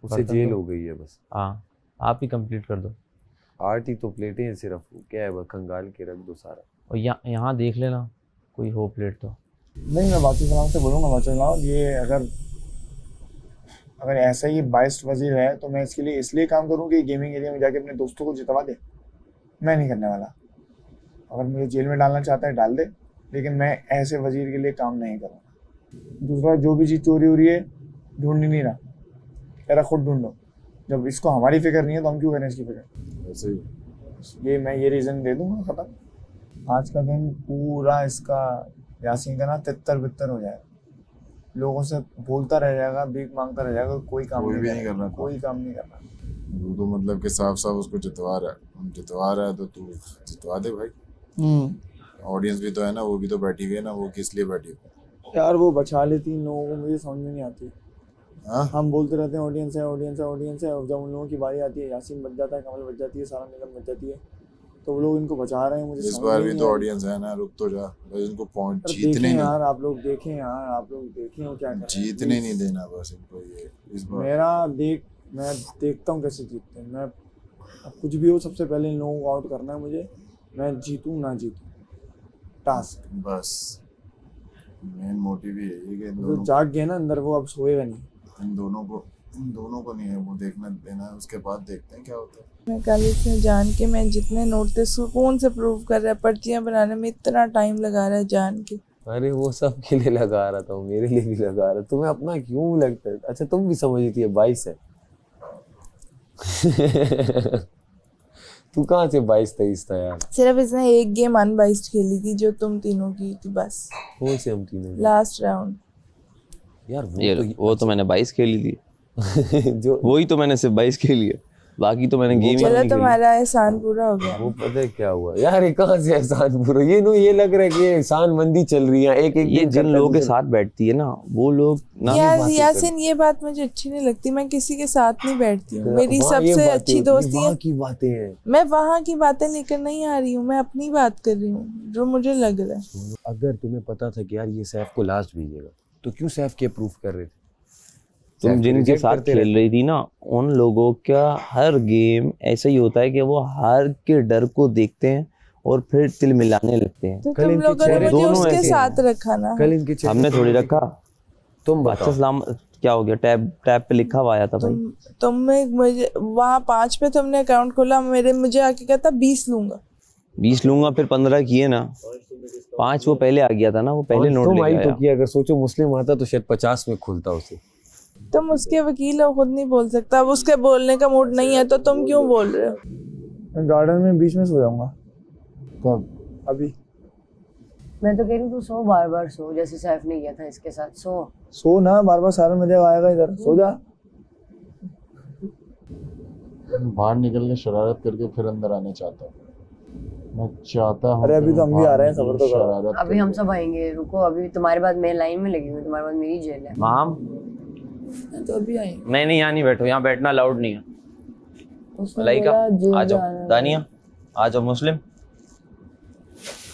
उससे जेल हो गई है बस। हाँ आप ही कंप्लीट कर दो। 8 ही तो प्लेटें हैं सिर्फ, क्या है, खंगाल के रख दो सारा। और यहाँ देख लेना कोई हो प्लेट तो। नहीं मैं बादशाह सलाम से बोलूँगा, बादशाह सलाम ये अगर ऐसा ही बाइस्ट वजीर है तो मैं इसके लिए इसलिए काम करूँ कि गेमिंग एरिया में जाके अपने दोस्तों को जितवा दे। मैं नहीं करने वाला। अगर मुझे जेल में डालना चाहता है डाल दे, लेकिन मैं ऐसे वजीर के लिए काम नहीं करूँगा। दूसरा, जो भी चीज़ चोरी हो रही है ढूंढ नहीं रहा, तेरा खुद ढूंढो। जब इसको हमारी फिक्र नहीं है तो हम क्यों करें इसकी फिक्र। ऐसे ही ये रीज़न दे दूंगा, खत्म। आज का दिन पूरा इसका यासीन का ना तितर बितर हो जाएगा, लोगों से बोलता रह जाएगा, भीख मांगता रह जाएगा, कोई काम नहीं करना, कोई काम नहीं करना। वो तो मतलब कि साफ साफ उसको जितवा रहा है तो तू जितवा दे भाई। ऑडियंस भी तो है ना, वो भी तो बैठी हुई है ना, वो किस लिए बैठी हुई है यार। वो बचा लेती इन लोगों को, मुझे समझ में नहीं आती। हम बोलते रहते हैं ऑडियंस है ऑडियंस है ऑडियंस है, और जब उन लोगों की बारी आती है, यासीन बच जाता है, कमल बच जाती है, सारा निगम बच जाती है, तो वो लोग इनको बचा रहे हैं। मुझे इस बार भी तो ऑडियंस है ना, रुक तो जा भाई, इनको पहुंच जीतने यार। आप लोग देखें यार, आप लोग देखें वो क्या जीतने नहीं देना बस इनको। ये इस बार मैं देखता हूँ कैसे जीतते हैं। मैं कुछ भी हो, सबसे पहले इन लोगों को आउट करना है मुझे। मैं जीतूं ना जीतूं, टास्क बस मेन मोटिव ही है कि जो जाग गए ना अंदर, वो अब सोएगा नहीं। इन दोनों को नहीं है वो देखना देना है, उसके बाद देखते हैं क्या होता है। मैं कल इसमें जान के, मैं जितने नोटिस कौन से प्रूव कर रहा है, पर्चियां बनाने में इतना टाइम लगा रहा है जान के। अरे वो सब के लिए लगा रहा था, मेरे लिए भी लगा रहा। तुम्हें अपना क्यों लगता है? अच्छा तुम भी समझती है 22 है। तू कहाँ से 22-23 था यार? सिर्फ इसने एक गेम अनबाइस्ड खेली थी जो तुम तीनों की थी बस। कौन से हम तीनों? लास्ट राउंड यार वो तो मैंने 22 खेली थी। जो वही तो मैंने सिर्फ 22 खेली है, बाकी तो मैंने गेम ही नहीं खेली। तुम्हारा एहसान पूरा हो गया। वो पता है क्या हुआ यार, ये कहाँ से एहसान पूरा? ये लग रहा है कि एहसान मंदी चल रही है। एक ये जिन लोगों के साथ बैठती है ना, वो लोग ना यासीन, ये बात मुझे अच्छी नहीं लगती। मैं किसी के साथ नहीं बैठती हूँ, मेरी सबसे अच्छी दोस्ती है। की बातें हैं, मैं वहाँ की बातें लेकर नहीं आ रही हूँ, मैं अपनी बात कर रही हूँ जो मुझे लग रहा है। अगर तुम्हें पता था कि यार ये सैफ को लास्ट भेजेगा, तो क्यों सैफ के प्रूफ कर रहे थे? तुम जिनके साथ खेल रही थी ना, उन लोगों का हर गेम ऐसा ही होता है कि वो हार के डर को देखते हैं और फिर तिल मिलाने लगते हैं। तो तुम लोगों ने मुझे उसके साथ रखा ना। कल इनके हमने थोड़ी रखा। तुम बादशाह सलाम क्या हो गया? टैब पे लिखा हुआ आया था भाई। तुमने मुझे वहाँ 5 पे तुमने अकाउंट खोला, मुझे आके कहता 20 लूंगा। 20 लूंगा, फिर 15 किए ना। 5 वो पहले आ गया था ना, वो पहले नोट लेके आया। तो किया, अगर सोचो मुस्लिम आता तो शायद 50 में खुलता उसे। तुम उसके वकील हो, खुद नहीं बोल सकता। अब उसके बोलने का मूड नहीं है तो तुम क्यों बोल रहे हो? मैं गार्डन में बीच में सो जाऊंगा। कब? अभी। मैं तो कह रही हूँ तू सो, बार बार सो, जैसे सैफ ने किया था इसके साथ। सो ना, बार बार सारा मजा आएगा इधर। सो जा। बाहर निकल के शरारत करके फिर अंदर आने चाहता हूँ। मैं चाहता हूँ। अरे अभी तो हम भी आ रहे हैं, सबर तो करो। अभी हम सब आएंगे, रुको। अभी तुम्हारे बाद मैं लाइन में लगी हुई, तुम्हारे बाद मेरी जेल है। माम तो अभी आई नहीं, यहाँ नहीं बैठो, यहाँ बैठना अलाउड नहीं है। मलाइका आ जाओ, दानिया आ जाओ। मुस्लिम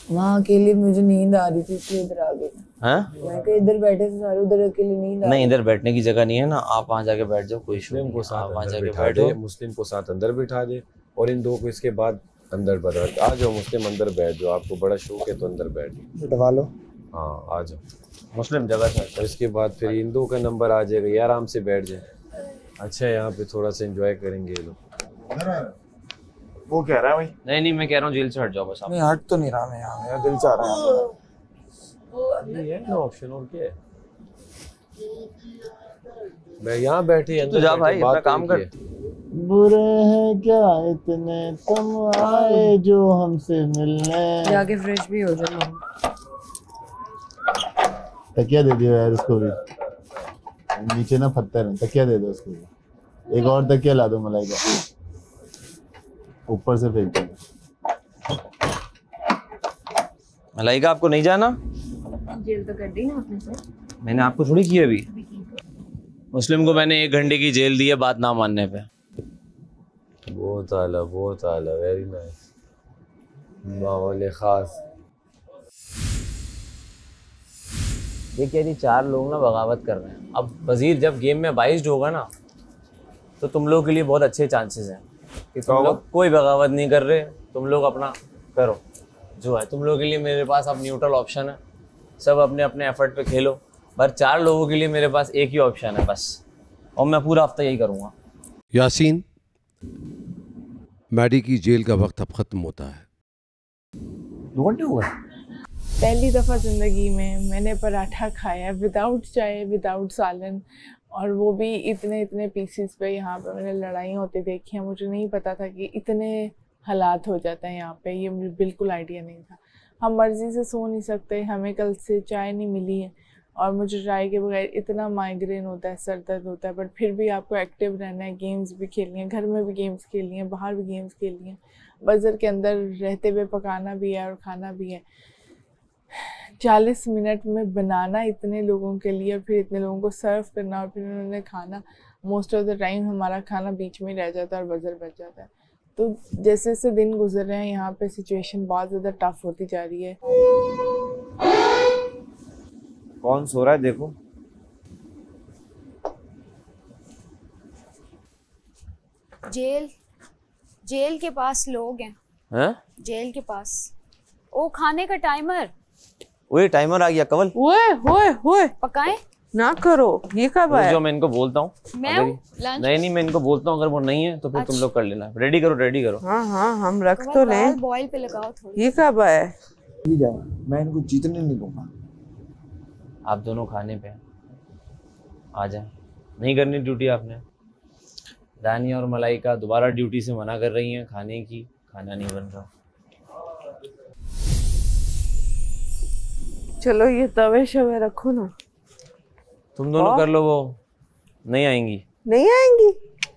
वहाँ अकेले मुझे नींद आ रही थी इसलिए इधर आ गई। मैं कहा इधर बैठे थे सारे, उधर अकेले नींद आ नहीं, इधर बैठने की जगह नहीं है ना, आप वहाँ जाके बैठ जाओ। कोई मुस्लिम को साथ वहाँ जाके बैठा बैठो। दे, मुस्लिम को साथ अंदर बैठा दे और इन दो को इसके बाद अंदर बैठा। आ जाओ मुस्लिम, अंदर बैठ जाओ। आपको बड़ा शौक है तो अंदर बैठ बैठवा लो। हाँ आ जाओ मुस्लिम जगह से। और इसके बाद फिर इन दो का नंबर आ जाएगा, ये आराम से बैठ जाए। अच्छा यहाँ पे थोड़ा सा एंजॉय करेंगे ये लोग। वो कह रहा है भाई। नहीं, मैं कह रहा हूँ जेल से हट जाओ बस आप। नहीं हट तो नहीं रहा मैं, यहाँ मेरा दिल चाह रहा है। ये है ऑप्शन और क्या है? मैं यहाँ बैठे अंदर तो जा भाई, अपना काम कर। बुरे हैं क्या इतने तुम आए जो हमसे मिलने। जाके फ्रेश भी हो जाओ। तकिया दे दियो यार उसको भी, नीचे ना पत्थर है। तकिया दे दो उसको भी। एक और तकिया ला दो मलाइका, ऊपर से फेंक दो। मलाइका आपको नहीं जाना? जेल तो कर दी ना आपने सर। मैंने आपको थोड़ी की अभी। मुस्लिम को मैंने 1 घंटे की जेल दी है बात ना मानने पे। बहुत आला, वेरी नाइस। माहौल खास। ये कह रही 4 लोग ना बगावत कर रहे हैं। अब वजीर जब गेम में बाइस्ड होगा ना तो तुम लोगों के लिए बहुत अच्छे चांसेस हैं कि तुम लोग कोई बगावत नहीं कर रहे, तुम लोग अपना करो जो है। तुम लोगों के लिए मेरे पास अब न्यूट्रल ऑप्शन है, सब अपने अपने एफर्ट पे खेलो। पर 4 लोगों के लिए मेरे पास एक ही ऑप्शन है बस, और मैं पूरा हफ्ता यही करूँगा। यासीन, मैडी की जेल का वक्त अब खत्म होता है। 2 घंटे हुए? पहली दफ़ा ज़िंदगी में मैंने पराठा खाया विदाउट चाय, विदाउट सालन, और वो भी इतने पीसेस पे। यहाँ पे मैंने लड़ाई होती देखी है, मुझे नहीं पता था कि इतने हालात हो जाते हैं यहाँ पे। ये मुझे बिल्कुल आइडिया नहीं था। हम मर्ज़ी से सो नहीं सकते, हमें कल से चाय नहीं मिली है, और मुझे चाय के बगैर इतना माइग्रेन होता है, सर दर्द होता है। बट फिर भी आपको एक्टिव रहना है, गेम्स भी खेलनी है, घर में भी गेम्स खेलनी है, बाहर भी गेम्स खेलनी है, बजर के अंदर रहते हुए पकाना भी है और खाना भी है। 40 मिनट में बनाना इतने लोगों के लिए, और फिर इतने लोगों को सर्व करना, और फिर उन्होंने खाना। मोस्ट ऑफ द टाइम हमारा खाना बीच में रह जाता है और बजर बच जाता है। तो जैसे जैसे दिन गुजर रहे हैं यहाँ पे सिचुएशन बहुत ज़्यादा टफ होती जा रही है। कौन सो रहा है देखो। जेल के पास लोग हैं। जेल के पास ओ खाने का टाइमर। ओए टाइमर आ गया कवल। ओए पकाएं ना करो, ये कब आया? जो मैं इनको बोलता हूँ। नहीं मैं इनको बोलता हूँ, अगर वो नहीं है तो फिर तुम लोग कर लेना। रेडी करो। हाँ हम रख तो लें। बॉईल पे लगाओ थोड़ी। ये कब आया? मैं इनको जीतने नहीं दूंगा। आप दोनों खाने पे आ जाए। नहीं करनी ड्यूटी आपने। दानिया और मलाइका दोबारा ड्यूटी से मना कर रही हैं खाने की, खाना नहीं बन रहा। चलो ये तवे शवे रखो ना। तुम दोनों कर लो, वो नहीं आएंगी।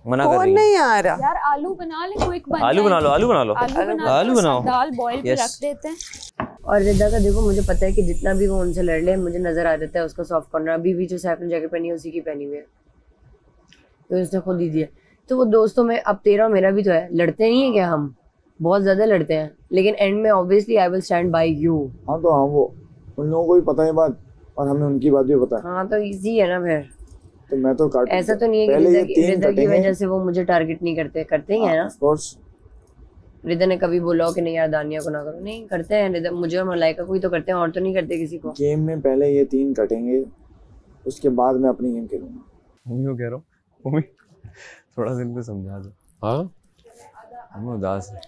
मना कर रही है। नहीं आ रहा यार आलू बना ले, क्विक बन आलू बना लो। आलू बनाओ। दाल बॉईल पे रख देते हैं। और रिदा का देखो, मुझे पता है कि जितना भी वो उनसे लड़ ले, मुझे नजर आ जाता है उसका सॉफ्ट कॉर्नर। अभी भी जो सैफ ने जैकेट पहनी है उसी की पहनी हुई है, तो उसने खुद ही दिया। तो वो दोस्तों में अब तेरा मेरा भी तो है, लड़ते नहीं है क्या? हम बहुत ज्यादा लड़ते हैं, लेकिन एंड में obviously I will stand by you. हाँ तो हाँ, वो उन लोगों को भी पता है बात, और हमें उनकी बात भी पता है। हाँ तो इजी है ना फिर। तो मैं तो काट, ऐसा तो नहीं है कि रिदा की वजह से वो मुझे टारगेट नहीं करते ही है ना। ऑफ कोर्स रिदा ने कभी बोला हो कि नहीं यार दानिया को ना करो? नहीं करते हैं रिदा, मुझे और मलाइका को ही तो करते हैं, और तो नहीं करते किसी को। गेम में पहले ये 3 कटेंगे, उसके बाद मैं अपनी गेम खेलूंगा। मम्मी को कह रहा हूँ, मम्मी थोड़ा दिन को समझा दो। हाँ मम्मी उदास है,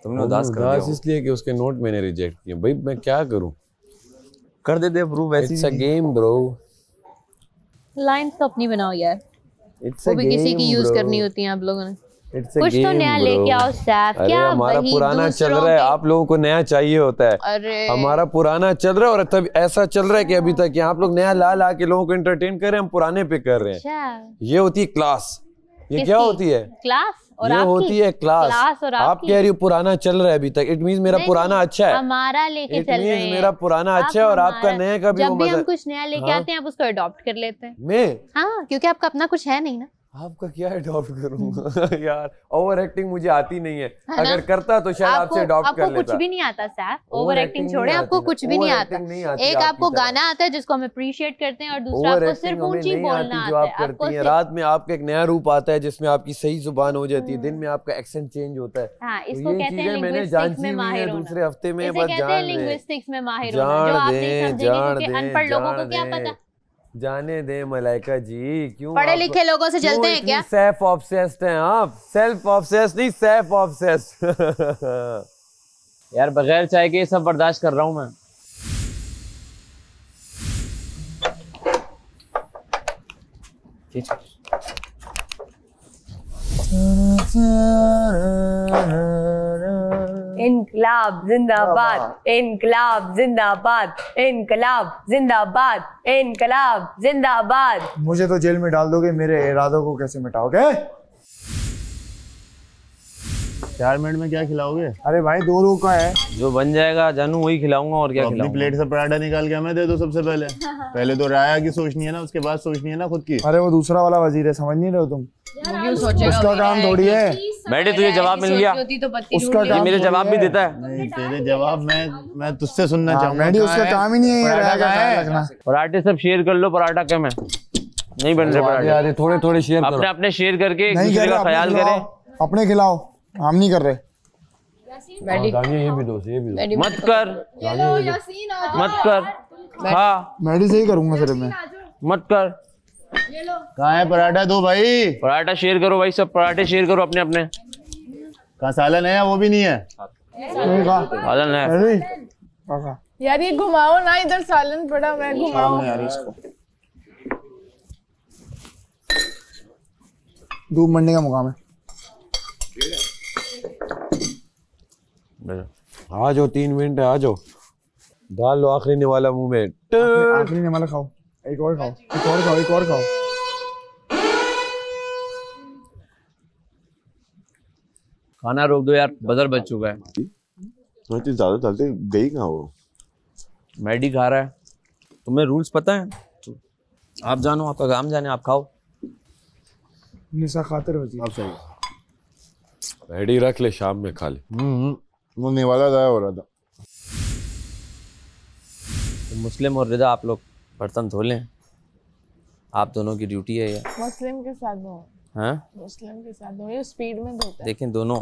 तुमने उदास कर दिया। इसलिए कि उसके नोट मैंने रिजेक्ट किए। भाई मैं क्या करूँ, कर देते अप्रूव। वैसे it's a game bro. Lines तो अपनी बनाओ यार, वो भी किसी की यूज करनी होती है आप लोगों ने। कुछ तो नया लेके आओ सैफ। क्या हमारा वही पुराना चल रहा है, आप लोगों को नया चाहिए होता है। अरे हमारा पुराना चल रहा है और तब ऐसा चल रहा है कि अभी तक आप लोग नया ला ला के लोगों को एंटरटेन कर रहे हैं, हम पुराने पे कर रहे हैं। ये होती है क्लास। ये क्या होती है क्लास? और ये होती है क्लास। और आप कह रही हो पुराना चल रहा है अभी तक, इट मींस मेरा पुराना अच्छा है। हमारा लेके चल रहे हैं। मेरा पुराना अच्छा है और आपका नया का भी। जब भी हम कुछ नया लेके आते हैं आप उसको अडॉप्ट कर लेते हैं। मैं हाँ, क्योंकि आपका अपना कुछ है नहीं ना। आपका क्या अडॉप्ट करूंगा यार, ओवर एक्टिंग मुझे आती नहीं है। अगर करता तो शायद आपसे अडॉप्ट कर लेता। आपको कुछ भी नहीं आता सैफ, ओवर एक्टिंग छोड़े, आपको कुछ भी नहीं आता। एक आपको गाना आता है जिसको हम अप्रिशिएट करते हैं और दूसरा आपको सिर्फ ऊंची बोलना आता है। करती हैं रात में आपका एक नया रूप आता है जिसमें आपकी सही जुबान हो जाती है, दिन में आपका एक्सेंट चेंज होता है। हाँ, इसको कहते हैं लिंग्विस्टिक्स में माहिर होना। दूसरे हफ्ते में बस कहते हैं लिंग्विस्टिक्स में माहिर होना, जो आप नहीं समझेंगे क्योंकि अनपढ़ लोगों को क्या पता। जाने दे मलाइका जी, क्यों पढ़े लिखे लोगों से चलते हैं क्या? सेल्फ ऑब्सेस्ड हैं आप। सेल्फ ऑब्सेस्ड नहीं, सेल्फ ऑब्सेस्ड। यार बगैर चाय के ये सब बर्दाश्त कर रहा हूँ मैं। इनकलाब जिंदाबाद, इनकलाब जिंदाबाद, इनकलाब जिंदाबाद, इनकलाब जिंदाबाद। मुझे तो जेल में डाल दोगे, मेरे इरादों को कैसे मिटाओगे? 4 मिनट में क्या खिलाओगे? अरे भाई 2 रोज का है, जो बन जाएगा जानू वही खिलाऊंगा और क्या खिलाऊंगा। अपनी प्लेट से पराठा निकाल के हमें दे दो सबसे पहले। पहले तो राया की सोचनी है ना, उसके बाद सोचनी है ना खुद की। अरे वो दूसरा वाला वजीर है, समझ नहीं रहे हो तुम? उसका काम थोड़ी है। बैठे तुझे जवाब मिल गया, उसका ये मेरे जवाब भी देता है। नहीं तेरे जवाब मैं तुझसे सुनना चाहूंगा। उसका काम ही नहीं है पराठे सब शेयर कर लो। पराठा क्या मैं नहीं बन रहे पराठे, थोड़े थोड़े शेयर अपने अपने शेयर करके एक दूसरे का ख्याल करें। अपने खिलाओ, हम नहीं कर रहे। ये भी दो, ये भी दो। मत कर, मत कर। हाँ मैडी से ही करूंगा सिर्फ मैं। मत कर। कहाँ है पराठा? दो भाई पराठा शेयर करो भाई, सब पराठे शेयर करो अपने अपने। कहाँ सालन है? वो भी नहीं है। सालन है यार, ये घुमाओ ना, इधर सालन पड़ा, मैं घुमाओ यार इसको। धूप मंडने का मुकाम है। आ जाओ, 3 मिनट है, आ जाओ। डाल लो आखिरी निवाला मुंह में। आखिरी निवाला खाओ, एक और खाओ, एक और खाओ, एक और खाओ। खाना रोक दो यार, बजर बज चुका है। ज्यादा चलते गई कहाँ वो? मैडी खा रहा है। तुम्हें रूल्स पता है? आप जानो, आपका काम जाने, आप खाओ। निशा खातिर वजीर। अब सही मैडी रख ले, शाम में खा ले। वो निवाला जाया हो रहा था। तो मुस्लिम और रिदा आप लोग बर्तन धो लें, आप दोनों की ड्यूटी है ये। मुस्लिम के साथ दो। हाँ, मुस्लिम के साथ दो, ये स्पीड में धोता है। देखें दोनों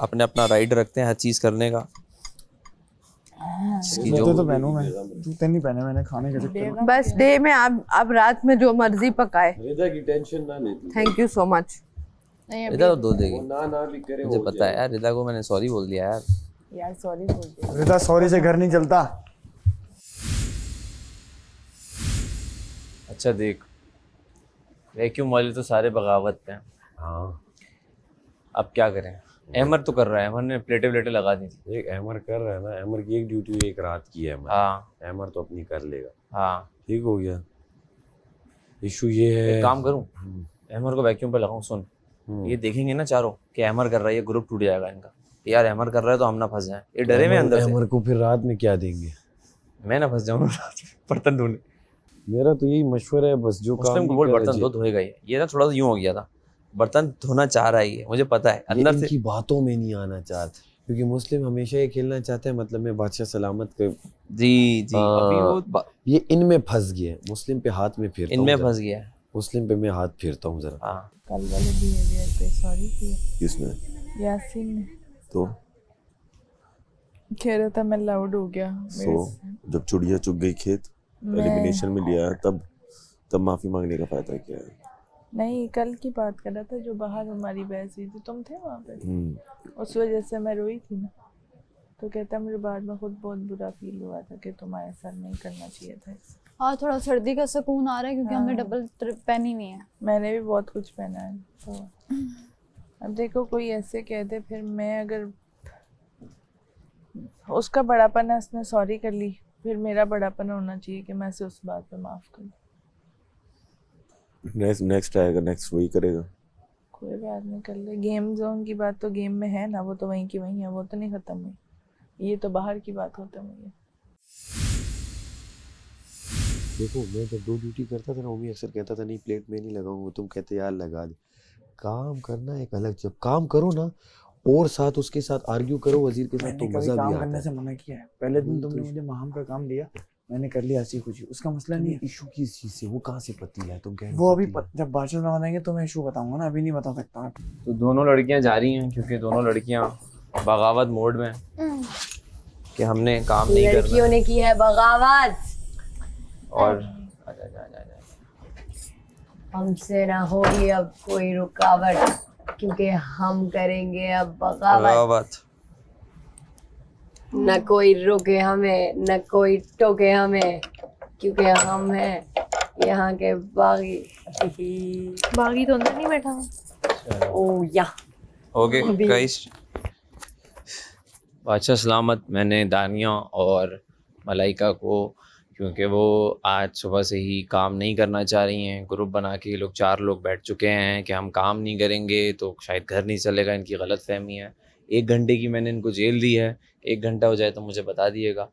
अपने अपना राइट रखते हैं हर चीज करने का। जूते तो पहनूं मैं, जूते नहीं पहने मैंने खाने के चक्कर में। बस डे में आप रात में जो मर्जी पकाए। रिदा की टेंशन ना लेती। Thank you so much. Rida तो धो देगी, ना भी करे, मुझे पता है यार। रिदा को मैंने सॉरी बोल दिया यार। यार सॉरी बोल दिया। रिदा सॉरी से घर नहीं चलता। अच्छा देख, वैक्यूम वाले तो सारे बगावत पे हैं। हाँ, अब क्या करें? अहमर तो कर रहा है, अहमर ने प्लेटें व्लेटें लगा दी थी। एक अहमर कर रहा है ना, अहमर की एक ड्यूटी एक रात की है। हाँ, अहमर तो अपनी कर लेगा। हाँ ठीक हो गया। इशू ये है, एक काम करूं, अहमर को वैक्यूम पे लगाऊं। सुन, ये देखेंगे ना चारों कि अहमर कर रहा है, ये ग्रुप टूट जाएगा इनका। यार अहमर कर रहा है तो हम ना फंस जाए। ये डरे में अंदर से। अहमर को फिर रात में क्या देंगे? मैं ना फंस जाऊं रात में बर्तन धोने। मेरा तो यही मशवरा है बस, जो मुस्लिम को बोल बर्तन धो, धोएगा ये ना। थोड़ा सा यूं हो गया था, बर्तन धोना चाह रहा है, मुझे पता है अंदर से। इनकी बातों में नहीं आना चाहता, क्योंकि मुस्लिम हमेशा ये खेलना चाहते हैं मतलब में बादशाह सलामत के। जी अभी वो ये इनमें फंस गया है। मुस्लिम पे हाथ में फेरता हूं, इनमें फंस गया है। मुस्लिम पे मैं हाथ फेरता हूँ जरा। हाँ, कल वाले बिहेवियर पे सॉरी किया किसने? यासीन ने। तो कह रहा था मैं लाउड हो गया। जब चिड़िया चुग गई खेत, एलिमिनेशन में लिया, तब माफी मांगने का फायदा क्या है? नहीं, कल की बात कर रहा था जो बाहर हमारी बहस हुई थी, तुम थे वहाँ पे, उस वजह से मैं रोई थी ना। तो कहता मुझे बाद में खुद बहुत बुरा फील हुआ था कि तुम्हारे साथ नहीं करना चाहिए था। हाँ, थोड़ा सर्दी का सुकून आ रहा है क्योंकि हमने डबल पहनी हुई है। मैंने भी बहुत कुछ पहना है। तो अब देखो कोई ऐसे कह दे, फिर मैं अगर उसका बड़ापन है, उसने सॉरी कर ली, फिर मेरा बड़ापन होना चाहिए कि मैं उसे उस बात पे माफ कर दूं। नेक्स्ट आएगा, नेक्स्ट वही करेगा। कोई बात नहीं, कर ले। गेम जोन की बात तो गेम में है ना, वो तो वहीं की वहीं है, वो तो नहीं खत्म हुई। ये तो बाहर की बात खत्म हुई है। देखो मैं जब 2 ड्यूटी करता था ना, मम्मी अक्सर कहता था नहीं प्लेट में नहीं लगाऊंगा, तुम कहते यार लगा दे। काम करना एक अलग, जब काम करो ना और साथ उसके साथ आर्ग्यू करो वजीर के साथ, तो मजा भी आता है। करने से मना किया है। पहले दिन तुमने मुझे माहम का काम दिया, मैंने कर लिया हंसी खुशी, उसका मसला नहीं है। इशू किस चीज से, वो कहाँ से पतीला है तुम कह रहे हो? वो अभी जब बातचीत बनाएंगे तो मैं इशू बताऊंगा ना, अभी नहीं बता सकता। तो दोनों लड़कियां जा रही हैं क्योंकि दोनों लड़कियां बगावत मोड में कि हमने काम नहीं करना। लड़कियों ने की है बगावत और हमसे ना होगी अब कोई रुकावट, क्योंकि हम करेंगे अब बगावत। न कोई रोके हमें, न कोई टोके हमें, क्योंकि हम हैं यहाँ के बागी। बागी तो अंदर नहीं बैठा हूँ। ओ या ओके गाइस, बादशाह सलामत। मैंने दानिया और मलाइका को, क्योंकि वो आज सुबह से ही काम नहीं करना चाह रही हैं, ग्रुप बना के लोग 4 लोग बैठ चुके हैं कि हम काम नहीं करेंगे तो शायद घर नहीं चलेगा। इनकी गलत फहमी है। 1 घंटे की मैंने इनको जेल दी है, 1 घंटा हो जाए तो मुझे बता दिएगा।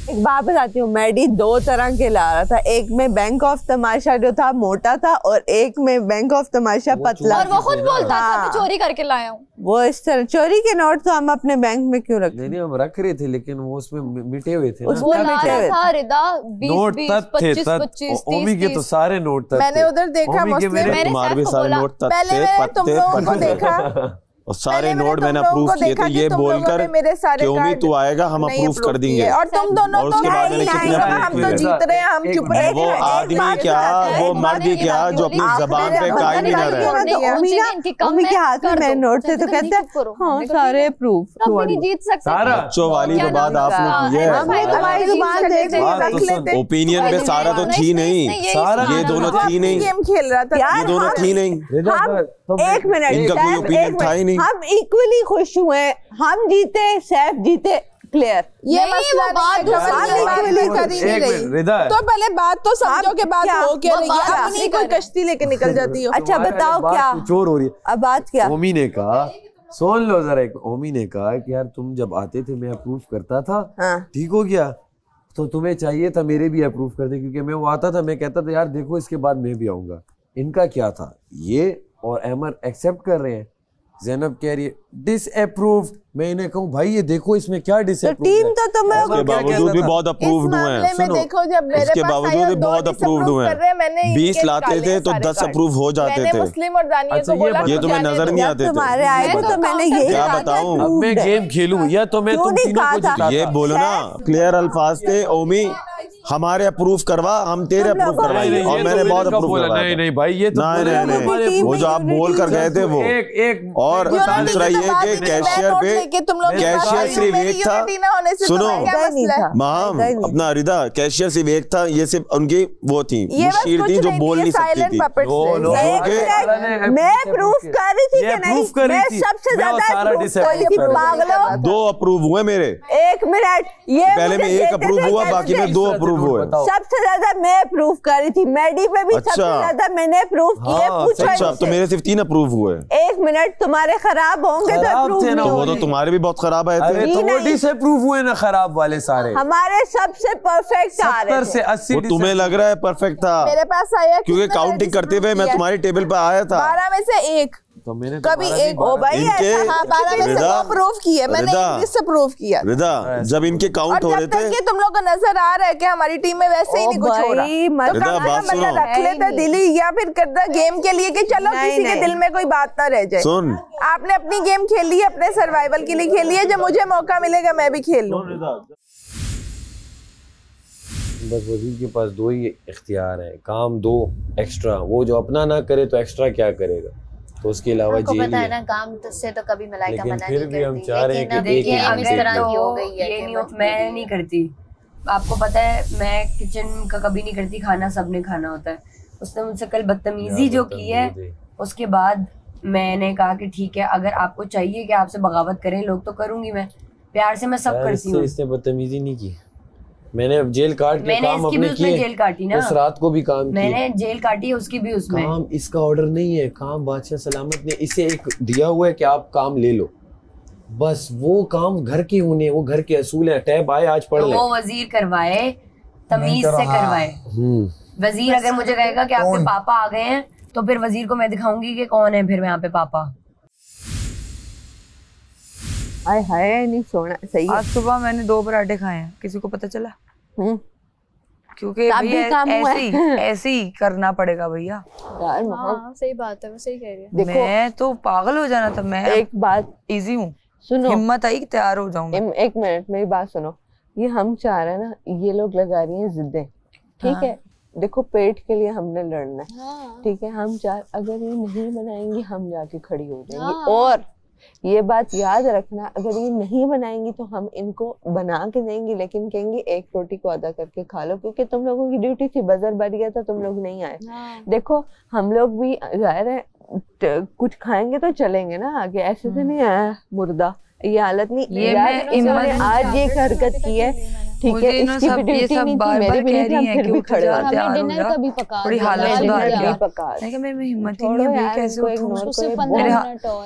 एक बात बताती हूँ, मैडी 2 तरह के ला रहा था। एक में बैंक ऑफ तमाशा जो था मोटा था, और एक में बैंक ऑफ तमाशा पतला। और वो खुद बोलता था कि चोरी करके लाया हूँ। वो इस तरह चोरी के नोट तो हम अपने बैंक में क्यों रखते? नहीं हम रख रहे थे, लेकिन वो उसमें मिटे हुए थे ना। वो ला रहा था रिदा 20 25 ओमी के तो सारे नोट तक मैंने उधर देखा, तुम्हारे भी सारे नोट तक थे, पत्ते पत्ते और सारे नोट मैंने अप्रूव किए थे, ये बोलकर कि उम्मीद तू आएगा हम अप्रूव कर देंगे। और तुम दोनों और उसके बाद मैंने कितने हम तो जीत रहे हैं, हम चुप रहे। वो आदमी क्या, वो मर्द क्या जो अपनी जबान पे कायम नहीं रह रहा। उम्मी के हाथ में मेरे नोट थे तो कहते हैं हाँ सारे अप्रूव। बच्चों वाली तो बात आपने की है, ओपिनियन पे सारा तो थी नहीं, ये दोनों थी नहीं, गेम खेल रहा था, ये दोनों थी नहीं। 1 मिनट, इनका कोई ओपिनियन था ही नहीं। हम इक्वली खुश हुए, हम जीते, सैफ जीते, क्लियर। ये मसला बात तो पहले बात तो समझो के बात हो क्या रही है, अब नहीं कोई कश्ती लेके निकल जाती हो। अच्छा बताओ क्या चोर हो रही है अब बात क्या? ओमी ने कहा, सुन लो जरा, ओमी ने कहा कि यार तुम जब आते थे मैं अप्रूव करता था, ठीक हो गया, तो तुम्हें चाहिए था मेरे भी अप्रूव कर दे, क्योंकि मैं वो आता था, मैं कहता था यार देखो इसके बाद मैं भी आऊंगा। इनका क्या था, ये और अहमद एक्सेप्ट कर रहे हैं, ज़ैनब कह रही है डिसअप्रूव्ड। मैं इन्हें कहूँ भाई ये देखो इसमें क्या डिसअप्रूव्ड है। टीम तो तुम्हें उसके बावजूद भी बहुत अप्रूव्ड हुए हैं। सुनो, इसके बावजूद भी बहुत अप्रूव्ड हुए हैं। 20 लाते थे तो 10 अप्रूव हो जाते थे। मुस्लिम और दानिया को बोला ये तुम्हें नजर नहीं आते तुम्हारे आए थे तो मैंने यही क्या बताऊं, अब मैं गेम खेलूं या तो मैं तुम तीनों को जिताता। ये बोलो ना, क्लियर अल्फाज थे, ओमी हमारे अप्रूव करवा, हम तेरे अप्रूव करवाएंगे, और मैंने बहुत अप्रूव करवाया। नहीं भाई ये तो नहीं, वो जो आप बोल कर गए थे वो। और दूसरा ये कि कैशियर पे, कैशियर सिर्फ एक था, सुनो माम अपना रिदा, कैशियर सिर्फ एक था, ये सिर्फ उनकी वो थी, मुशीर थी जो बोल नहीं सकती थी। मैं प्रूफ कर रही थी कि नहीं, मैं सबसे ज्यादा 2 अप्रूव हुए मेरे। 1 मिनट, ये पहले में 1 अप्रूव हुआ, बाकी में 2 अप्रूव हुए। सबसे ज्यादा मैं अप्रूव कर रही थी, मैडी पे भी सबसे ज्यादा मैंने अप्रूव किए। पूछो अच्छा, तो मेरे सिर्फ 3 अप्रूव हुए। 1 मिनट, तुम्हारे खराब होंगे तो अप्रूव नहीं। वो तो तुम्हारे भी बहुत खराब आए थे। तो वो डिसअप्रूव हुए ना खराब वाले सारे। हमारे सबसे परफेक्ट आ रहे थे। 70 से 80। वो तुम्हें लग रहा है परफेक्ट था, मेरे पास आया क्योंकि काउंटिंग करते हुए मैं तुम्हारी टेबल पे आया था। 12 में से 1 तो मैंने कभी एक ओ भाई इनके 12 में से अप्रूव किया, मैंने डिसअप्रूव किया। रिदा जब इनके काउंट हो रहे थे, तुम लोग को नजर आ रहा है कि हमारी टीम में वैसे ही नहीं कुछ हो रहा, तो कमाना रख लेता दिली, या फिर करता गेम के लिए कि चलो किसी के दिल में कोई बात ना रह जाए। सुन, आपने अपनी गेम खेली है, अपने सर्वाइवल के लिए खेली है, जब मुझे मौका मिलेगा मैं भी खेल लूं। बस वजीर के पास दो ही इख्तियार है, काम दो एक्स्ट्रा, वो जो अपना ना करे तो एक्स्ट्रा क्या करेगा, तो उसके अलावा आपको जेल पता है है। ना, काम से तो कभी मलाइका लेकिन मना फिर नहीं भी हम करती, चाह रहे हैं लेकिन अब कि एक ये एक इस तरह की हो गई है ये कि नहीं मैं नहीं करती, आपको पता है मैं किचन का कभी नहीं करती, खाना सबने खाना होता है। उसने मुझसे कल बदतमीजी जो की है, उसके बाद मैंने कहा कि ठीक है, अगर आपको चाहिए कि आपसे बगावत करें लोग तो करूंगी मैं, प्यार से मैं सब यार, करती हूँ। इसने बदतमीजी नहीं की, मैंने जेल काट के मैंने काम इसकी भी अपने उसमें किए, जेल काटी ना, उस रात को भी काम किए। मैंने जेल काटी है उसकी भी उसमें। काम इसका ऑर्डर नहीं है, काम बादशाह सलामत ने इसे एक दिया हुआ है कि आप काम ले लो, बस वो काम घर के होने, वो घर के असूल है। टैब आए आज पढ़ तो ले। वो वजीर करवाए, तमीज से करवाए। वजीर अगर मुझे कहेगा कि आपके पापा आ गए हैं तो फिर वजीर को मैं दिखाऊंगी कि कौन है फिर यहाँ पे पापा। आय हाय नहीं सोना सही है। आज सुबह मैंने 2 पराठे खाए हैं, किसी को पता चला? क्योंकि ऐसे ही करना पड़ेगा भैया। हाँ, सही बात है, वो सही कह रही है। देखो, मैं तो पागल हो जाना था। मैं एक बात इजी हूँ, सुनो, हिम्मत आई कि तैयार हो जाऊँ। एक मिनट मेरी बात सुनो, ये हम चाह रहे हैं ना, ये लोग लगा रही हैं जिद्दें, ठीक है। देखो पेट के लिए हमने लड़ना है, ठीक है। हम अगर ये नहीं बनाएंगी हम जाके खड़ी हो जाएंगी। और ये बात याद रखना, अगर ये नहीं बनाएंगी तो हम इनको बना के देंगे, लेकिन कहेंगे एक रोटी को अदा करके खा लो, क्योंकि तुम लोगों की ड्यूटी थी, बजर बढ़ गया था, तुम लोग नहीं आए। देखो हम लोग भी जाहिर है कुछ खाएंगे तो चलेंगे ना आगे, ऐसे तो नहीं आया मुर्दा, ये हालत नहीं। ये मैं इन्होंने आज ये हरकत की है, ठीक है, इसकी भी ड्यूटी नहीं थी, मेरी भी नहीं थी, हम फिर भी खड़े हो गए। डिनर का भी पका, थोड़ी हालत सुधार दिया। मैं हिम्मत ही नहीं है, कैसे उठूं?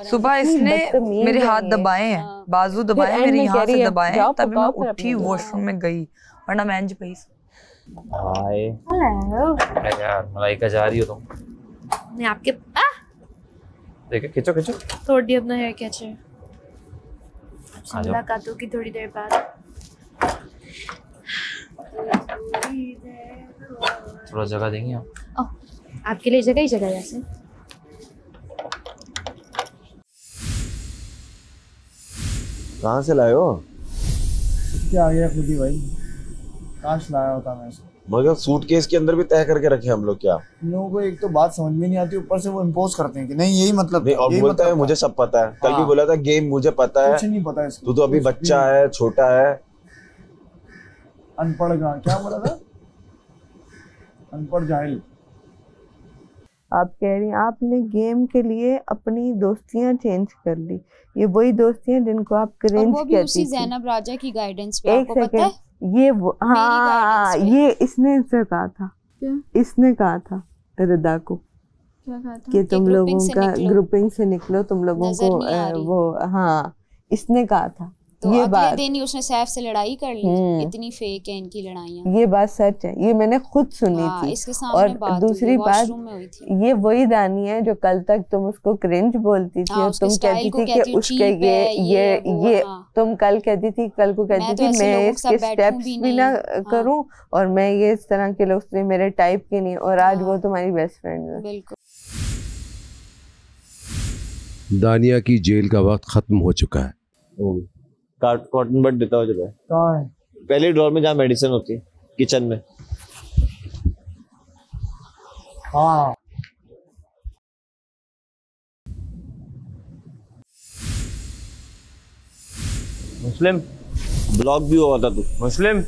सुबह इसने मेरे हाथ दबाए हैं, बाजू दबाए हैं मेरे, यहाँ से दबाए हैं, तभी मैं उठी वॉशरूम में गई, वरना मैं इंज पई। हाय यार, मलाइका जा रही हो तुम? मैं आपके देखो, खींचो खींचो, थोड़ी अपना हेयर कैचर। मुलाकातों की थोड़ी देर बाद थोड़ा जगह देंगे आप? आपके लिए जगह ही जगह वैसे। कहाँ से लाए हो? क्या आ गया खुद ही भाई, काश लाया होता मैं इसे। मगर सूटकेस के अंदर भी तय करके रखे हम लोग क्या? इन लोगों को एक तो बात समझ में नहीं आती, ऊपर से वो इम्पोज करते हैं कि नहीं यही मतलब नहीं, और बोलता है मुझे सब पता है। कल भी बोला था गेम मुझे पता है, कुछ नहीं पता है, तू तो अभी बच्चा है, छोटा है, अनपढ़ का क्या बोला था, अनपढ़ जाहिल। आप कह रही हैं आपने गेम के लिए अपनी दोस्तियां चेंज कर ली, ये वही दोस्तियां जिनको आप क्रिंज कहती थी। ज़ैनब राजा की गाइडेंस पे, एक आपको पता है? ये वो हाँ, ये इसने इनसे कहा था, इसने कहा था रिदा को कि तुम लोगों का ग्रुपिंग से निकलो, तुम लोगों को वो, हाँ इसने कहा था। तो ये अगले बात दिन ही उसने सैफ से लड़ाई कर ली। इतनी फेक है इनकी लड़ाइयाँ। ये बात सच है, ये मैंने खुद सुनी थी। इसके सामने और दूसरी बात, ये वही दानी है जो कल तक तुम उसको क्रिंज बोलती थी और तुम कहती थी कि उसके ये तुम कल कहती थी, कल को कहती थी मैं इसके स्टेप्स भी ना करूं और मैं ये इस तरह के लोग मेरे टाइप के नहीं, और आज वो तुम्हारी बेस्ट फ्रेंड है। बिल्कुल। दानिया की जेल का वक्त खत्म हो चुका है। कॉटन बड देता हो जब कहाँ है? पहले ड्रॉर में जहाँ मेडिसिन होती है, किचन में। हाँ मुस्लिम ब्लॉक भी हुआ था तू। मुस्लिम,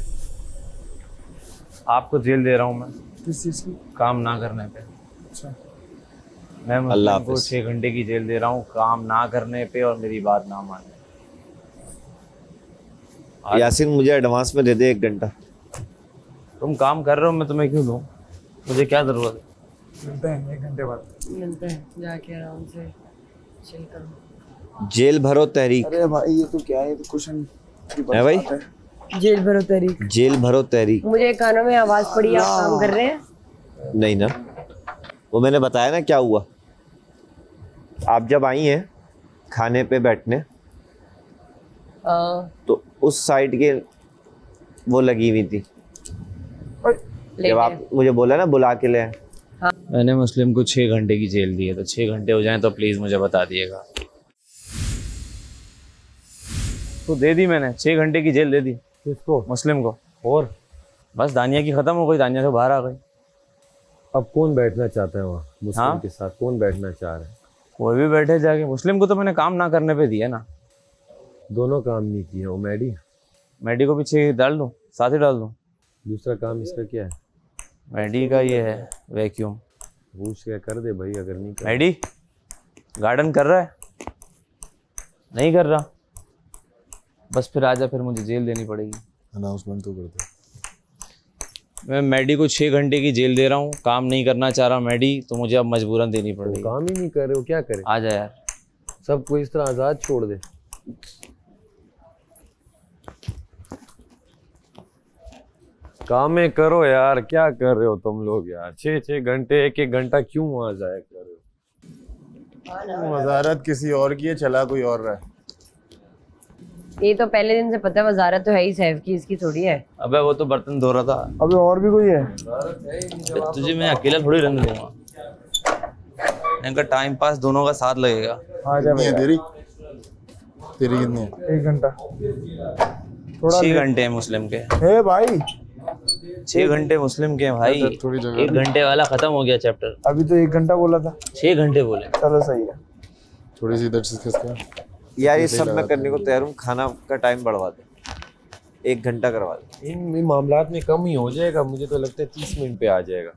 आपको जेल दे रहा हूँ मैं। किस चीज की? काम ना करने पे। अच्छा, मैं मुस्लिम को 6 घंटे की जेल दे रहा हूँ, काम ना करने पे और मेरी बात ना मानने। यासीन मुझे एडवांस में दे दे 1 घंटा। तुम काम कर रहे हो, मैं तुम्हें क्यों दूं? मुझे क्या जरूरत है? मिलते हैं 1 घंटे बाद। मिलते हैं, जाके आराम से चिल करो। जेल भरो तहरीक। अरे भाई ये तो क्या है, तो क्वेश्चन है भाई। जेल भरो तहरीक। जेल भरो तहरीक। मुझे कानों में आवाज पड़ी, आप काम कर रहे हैं? नहीं ना, वो मैंने बताया ना क्या हुआ। आप जब आई हैं खाने पे बैठने तो उस साइड के वो लगी हुई थी, जब आप मुझे बोला ना बुला के ले। हाँ। मैंने मुस्लिम को 6 घंटे की जेल दी है, तो 6 घंटे हो जाएं तो प्लीज मुझे बता दिएगा। तो दे दी मैंने, 6 घंटे की जेल दे दी। किसको? मुस्लिम को। और बस दानिया की खत्म हो गई, दानिया से बाहर आ गई। अब कौन बैठना चाहता है वहाँ मुस्लिम हाँ? के साथ? कौन बैठना चाह रहा है? कोई भी बैठे जाके। मुस्लिम को तो मैंने काम ना करने पे दिया ना। दोनों काम नहीं किए। वो मैडी को पीछे डाल दूँ, साथ ही डाल दूँ। दूसरा काम इसका क्या है? मैडी का ये है वैक्यूम। पूछ क्या कर दे भाई, अगर नहीं कर। मैडी गार्डन कर रहा है? नहीं कर रहा, बस फिर आजा, फिर मुझे जेल देनी पड़ेगी। अनाउंसमेंट तो करते। मैं मैडी को 6 घंटे की जेल दे रहा हूँ, काम नहीं करना चाह रहा मैडी, तो मुझे अब मजबूरन देनी पड़ेगी। काम ही नहीं कर रहे हो, क्या करे? आ जा यार, सबको इस तरह आजाद छोड़ दे। कामें करो यार, क्या कर रहे हो तुम लोग यार? 6-6 घंटे, 1-1 घंटा क्यों वहां जाया कर रहे हो? वजारत किसी और की है, चला कोई और रहा है। ये तो पहले दिन से पता है, वजारत तो है ही सैफ की, इसकी थोड़ी है। अबे वो तो बर्तन धो रहा था। अबे और भी कोई है? तुझे मैं अकेला थोड़ी रहने दूंगा, इनका टाइम पास दोनों का साथ लगेगा। आ जा भैया। तेरी कितनी है? 1 घंटा। 6 घंटे हैं मुस्लिम के। हे भाई 6 घंटे मुस्लिम के भाई। 1 घंटे वाला खत्म हो गया चैप्टर। अभी तो 1 घंटा बोला था। 6 घंटे बोले। चलो सही है। थोड़ी सी इधर से खिसका यार, ये सब मैं करने को तैयार हूँ। खाना का टाइम बढ़वा दे, 1 घंटा करवा दे। इन मामलात में कम ही हो जाएगा, मुझे तो लगता है 30 मिनट पे आ जाएगा।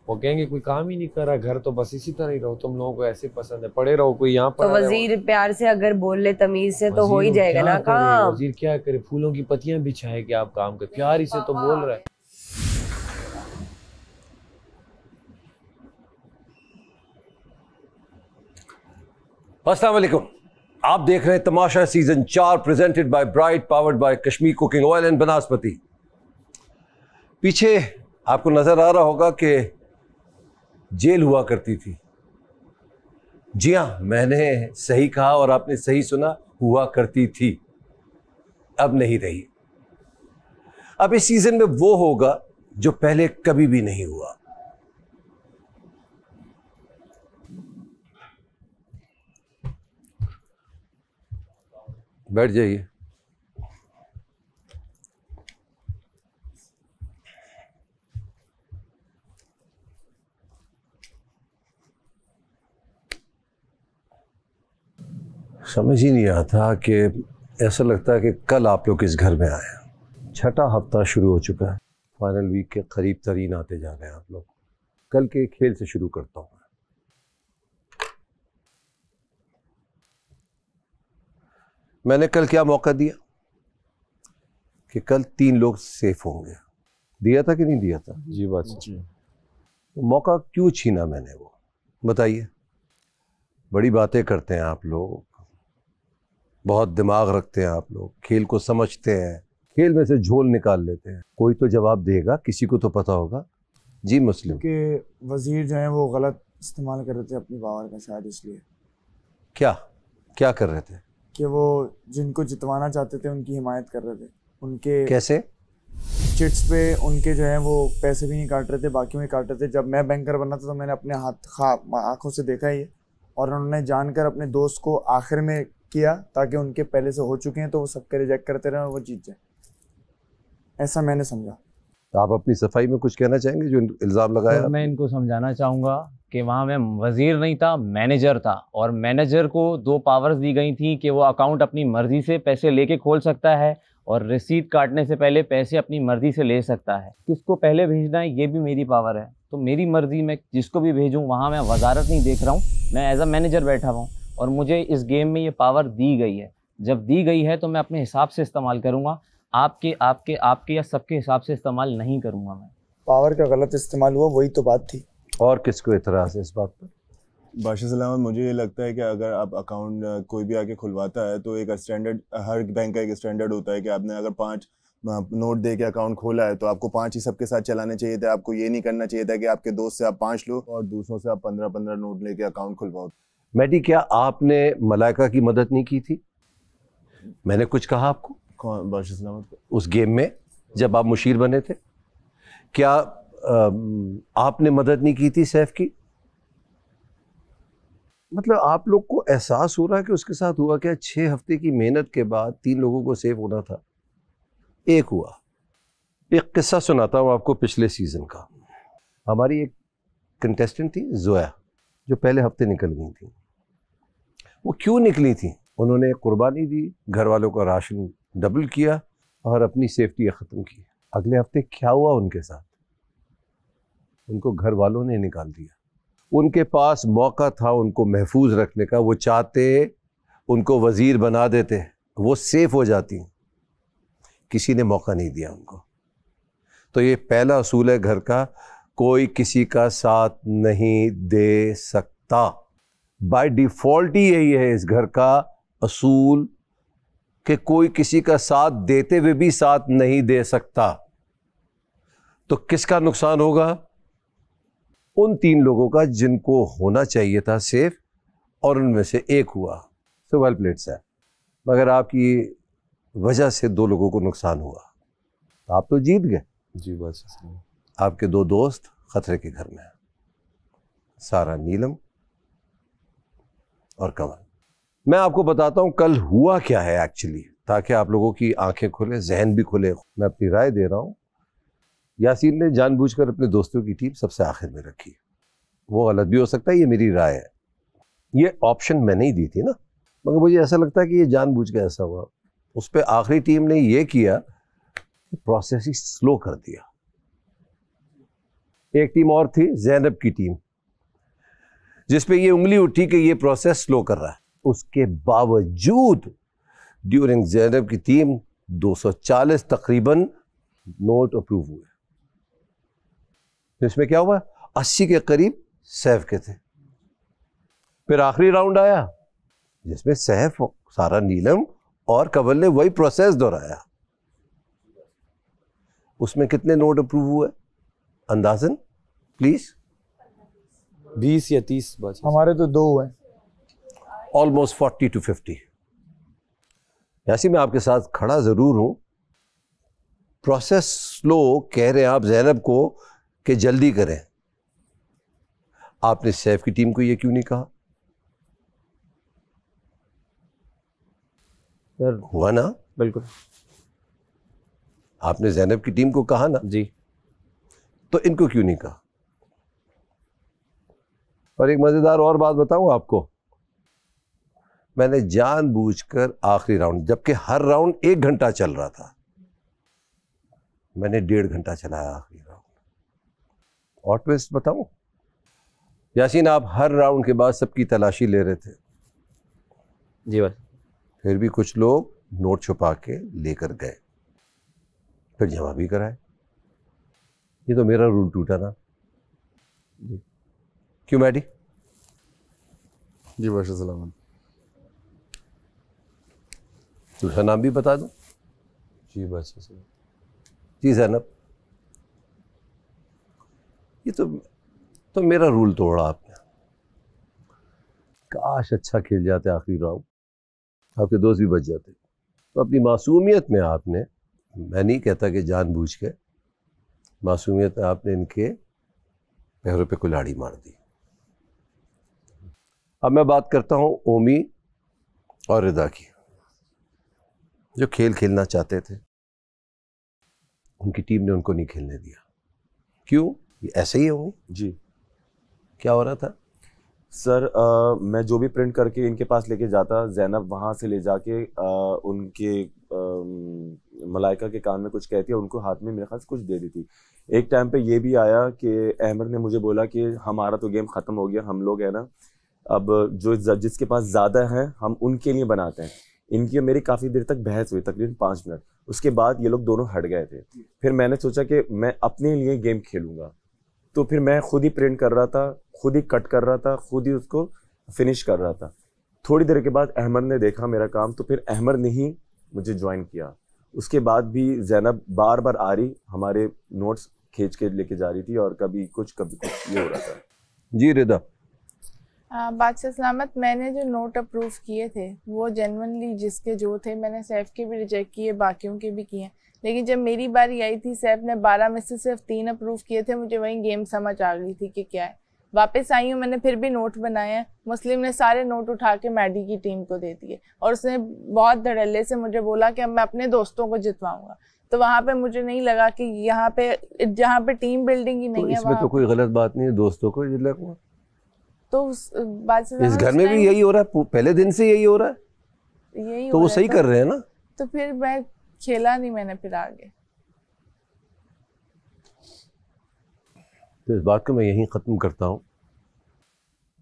वो कहेंगे कोई काम ही नहीं कर रहा, घर तो बस इसी तरह ही रहो, तुम लोगों को ऐसे पसंद है, पड़े रहो, कोई यहाँ तो वजीर प्यार से अगर बोल ले तमीज से तो हो ही जाएगा ना काम। वजीर क्या करे, फूलों की पत्तियां बिछाए कि आप काम कर, प्यार ही से तो बोल रहा है। अस्सलाम वालेकुम, आप देख रहे हैं Tamasha season 4 presented by Bright, powered by Kashmir cooking oil and Banaspati. पीछे आपको नजर आ रहा होगा कि जेल हुआ करती थी। जी हाँ, मैंने सही कहा और आपने सही सुना, हुआ करती थी, अब नहीं रही। अब इस सीजन में वो होगा जो पहले कभी भी नहीं हुआ। बैठ जाइए। समझ ही नहीं आता कि ऐसा लगता है कि कल आप लोग इस घर में आए। 6ठा हफ्ता शुरू हो चुका है, फाइनल वीक के करीब तरीन आते जा रहे हैं आप लोग। कल के खेल से शुरू करता हूँ। मैंने कल क्या मौका दिया कि कल 3 लोग सेफ होंगे, दिया था कि नहीं दिया था? जी बात जी। तो मौका क्यों छीना मैंने, वो बताइए। बड़ी बातें करते हैं आप लोग, बहुत दिमाग रखते हैं आप लोग, खेल को समझते हैं, खेल में से झोल निकाल लेते हैं। कोई तो जवाब देगा, किसी को तो पता होगा। जी मुस्लिम कि वजीर जो है वो गलत इस्तेमाल कर रहे थे अपनी पावर का, शायद इसलिए। क्या क्या कर रहे थे? कि वो जिनको जितवाना चाहते थे उनकी हिमायत कर रहे थे। उनके कैसे? चिट्स पे उनके जो है वो पैसे भी नहीं काट रहे थे, बाकियों में काट रहे थे। जब मैं बैंकर बना था तो मैंने अपने आंखों से देखा ही, और उन्होंने जानकर अपने दोस्त को आखिर में किया ताकि उनके पहले से हो चुके हैं तो वो सबके रिजेक्ट करते रहे और वो जीत जाए, ऐसा मैंने समझा। तो आप अपनी सफाई में कुछ कहना चाहेंगे जो इल्ज़ाम लगाया? तो मैं इनको समझाना चाहूँगा कि वहाँ मैं वज़ीर नहीं था, मैनेजर था, और मैनेजर को 2 पावर्स दी गई थी कि वो अकाउंट अपनी मर्ज़ी से पैसे लेके खोल सकता है और रसीद काटने से पहले पैसे अपनी मर्ज़ी से ले सकता है। किसको पहले भेजना है ये भी मेरी पावर है, तो मेरी मर्ज़ी में जिसको भी भेजूँ। वहाँ मैं वजारत नहीं देख रहा हूँ, मैं एज अ मैनेजर बैठा हुआ हूँ और मुझे इस गेम में ये पावर दी गई है। जब दी गई है तो मैं अपने हिसाब से इस्तेमाल करूँगा, आपके या सबके हिसाब से इस्तेमाल नहीं करूँगा। मैं पावर का गलत इस्तेमाल हुआ, वही तो बात थी। और किसको एतराज़ है इस बात पर? बादशाह सलामत, मुझे ये लगता है कि अगर आप अकाउंट कोई भी आके खुलवाता है तो एक स्टैंडर्ड, हर बैंक का एक स्टैंडर्ड होता है कि आपने अगर 5 नोट दे के अकाउंट खोला है तो आपको 5 ही सबके साथ चलाने चाहिए थे। आपको ये नहीं करना चाहिए था कि आपके दोस्त से आप 5 लो और दूसरों से आप 15-15 नोट लेके अकाउंट खुलवाओ। मैडी, क्या आपने मलाइका की मदद नहीं की थी? मैंने कुछ कहा आपको? कौन? बादशाह सलामत उस गेम में जब आप मुशीर बने थे, क्या आपने मदद नहीं की थी सैफ की? मतलब आप लोग को एहसास हो रहा है कि उसके साथ हुआ क्या? 6 हफ्ते की मेहनत के बाद 3 लोगों को सेफ होना था, 1 हुआ। एक किस्सा सुनाता हूँ आपको पिछले सीज़न का। हमारी एक कंटेस्टेंट थी जोया, जो पहले हफ्ते निकल गई थी। वो क्यों निकली थी? उन्होंने कुर्बानी दी, घर वालों का राशन डबल किया और अपनी सेफ्टी ख़त्म की। अगले हफ्ते क्या हुआ उनके साथ? उनको घर वालों ने निकाल दिया। उनके पास मौका था उनको महफूज रखने का, वो चाहते उनको वज़ीर बना देते, वो सेफ हो जाती, किसी ने मौका नहीं दिया उनको। तो ये पहला असूल है घर का, कोई किसी का साथ नहीं दे सकता। बाय डिफ़ॉल्ट ही यही है इस घर का असूल कि कोई किसी का साथ देते हुए भी साथ नहीं दे सकता। तो किसका नुकसान होगा? उन 3 लोगों का जिनको होना चाहिए था सेफ, और उनमें से एक हुआ। सो वेल प्लेड सर, मगर आपकी वजह से 2 लोगों को नुकसान हुआ। तो आप तो जीत गए जी। बस आपके 2 दोस्त खतरे के घर में हैं, सारा, नीलम और कंवल। मैं आपको बताता हूं कल हुआ क्या है एक्चुअली, ताकि आप लोगों की आंखें खुले, जहन भी खुले। मैं अपनी राय दे रहा हूं। यासीन ने जानबूझकर अपने दोस्तों की टीम सबसे आखिर में रखी। वो गलत भी हो सकता है, ये मेरी राय है। ये ऑप्शन मैंने ही दी थी ना, मगर मुझे ऐसा लगता है कि ये जानबूझ के ऐसा हुआ। उस पर आखिरी टीम ने ये किया, प्रोसेस ही स्लो कर दिया। एक टीम और थी, जैनब की टीम, जिस पे ये उंगली उठी कि ये प्रोसेस स्लो कर रहा है। उसके बावजूद ड्यूरिंग जैनब की टीम 240 तकरीबन नोट अप्रूव हुए। इसमें क्या हुआ? 80 के करीब सैफ के थे। फिर आखिरी राउंड आया जिसमें सैफ, सारा, नीलम और कंवल ने वही प्रोसेस दोहराया। उसमें कितने नोट अप्रूव हुए अंदाजन प्लीज? 20 या 30 बचे। हमारे तो 2 हुए, ऑलमोस्ट 40 to 50। ऐसे मैं आपके साथ खड़ा जरूर हूं। प्रोसेस स्लो कह रहे हैं आप जैनब को कि जल्दी करें, आपने सैफ की टीम को ये क्यों नहीं कहा? सर हुआ ना? बिल्कुल, आपने जैनब की टीम को कहा ना जी, तो इनको क्यों नहीं कहा? और एक मजेदार और बात बताऊं आपको, मैंने जानबूझकर आखिरी राउंड, जबकि हर राउंड 1 घंटा चल रहा था, मैंने 1.5 घंटा चलाया आखिरी राउंड। और ट्विस्ट बताऊं यासीन, आप हर राउंड के बाद सबकी तलाशी ले रहे थे जी बस, फिर भी कुछ लोग नोट छुपा के लेकर गए, फिर जमा भी कराए। ये तो मेरा रूल टूटा ना। क्यों मैडी? जी बादशाह सलामत। दूसरा नाम भी बता दूं? जी बादशाह। जी जैनब, ये तो मेरा रूल तोड़ा आपने। काश अच्छा खेल जाते आखिरी राउंड, आपके दोस्त भी बच जाते। तो अपनी मासूमियत में आपने, मैं नहीं कहता कि जानबूझ के, मासूमियत में आपने इनके पैरों पे कुल्हाड़ी मार दी। अब मैं बात करता हूं ओमी और रिदा की, जो खेल खेलना चाहते थे, उनकी टीम ने उनको नहीं खेलने दिया। क्यों? ये ऐसे ही होंगे जी। क्या हो रहा था सर? मैं जो भी प्रिंट करके इनके पास लेके जाता, जैनब वहाँ से ले जाके उनके मलाइका के कान में कुछ कहती है, उनको हाथ में मेरे ख्याल से कुछ दे दी थी। एक टाइम पे ये भी आया कि अहमद ने मुझे बोला कि हमारा तो गेम ख़त्म हो गया, हम लोग है ना अब जो जिसके पास ज़्यादा है हम उनके लिए बनाते हैं। इनकी मेरी काफ़ी देर तक बहस हुई, तकरीबन 5 मिनट। उसके बाद ये लोग दोनों हट गए थे। फिर मैंने सोचा कि मैं अपने लिए गेम खेलूँगा, तो फिर मैं खुद ही प्रिंट कर रहा था, खुद ही कट कर रहा था, खुद ही उसको फिनिश कर रहा था। थोड़ी देर के बाद अहमद ने देखा मेरा काम, तो फिर अहमद ने ही मुझे ज्वाइन किया। उसके बाद भी जैनब बार बार आ रही, हमारे नोट्स खींच के लेके जा रही थी, और कभी कुछ ये हो रहा था। जी रिदा? बादशाह सलामत, मैंने जो नोट अप्रूव किए थे वो जेन्युइनली जिसके जो थे, मैंने सैफ के भी रिजेक्ट किए, बाकियों के भी किए। लेकिन जब मेरी बारी आई थी, सैफ ने 12 में से सिर्फ 3 अप्रूव किए थे। मुझे वहीं गेम समझ आ गई थी कि क्या है। वापस आई हूँ, मैंने फिर भी नोट बनाए हैं। मुस्लिम ने सारे नोट उठा के मैडी की टीम को दे दिए और उसने बहुत धड़ल्ले से मुझे बोला कि अब मैं अपने दोस्तों को जितवाऊंगा। तो वहाँ पे मुझे नहीं लगा कि यहाँ पे जहाँ पे टीम बिल्डिंग ही नहीं है इसमें तो कोई गलत बात नहीं है, दोस्तों को जितवाऊंगा। तो उस बात से इस घर में भी यही हो रहा है, पहले दिन से यही हो रहा है, यही तो वो सही कर रहे हैं ना। तो फिर मैं खेला नहीं मैंने फिर आगे। तो इस बात को मैं यहीं ख़त्म करता हूँ।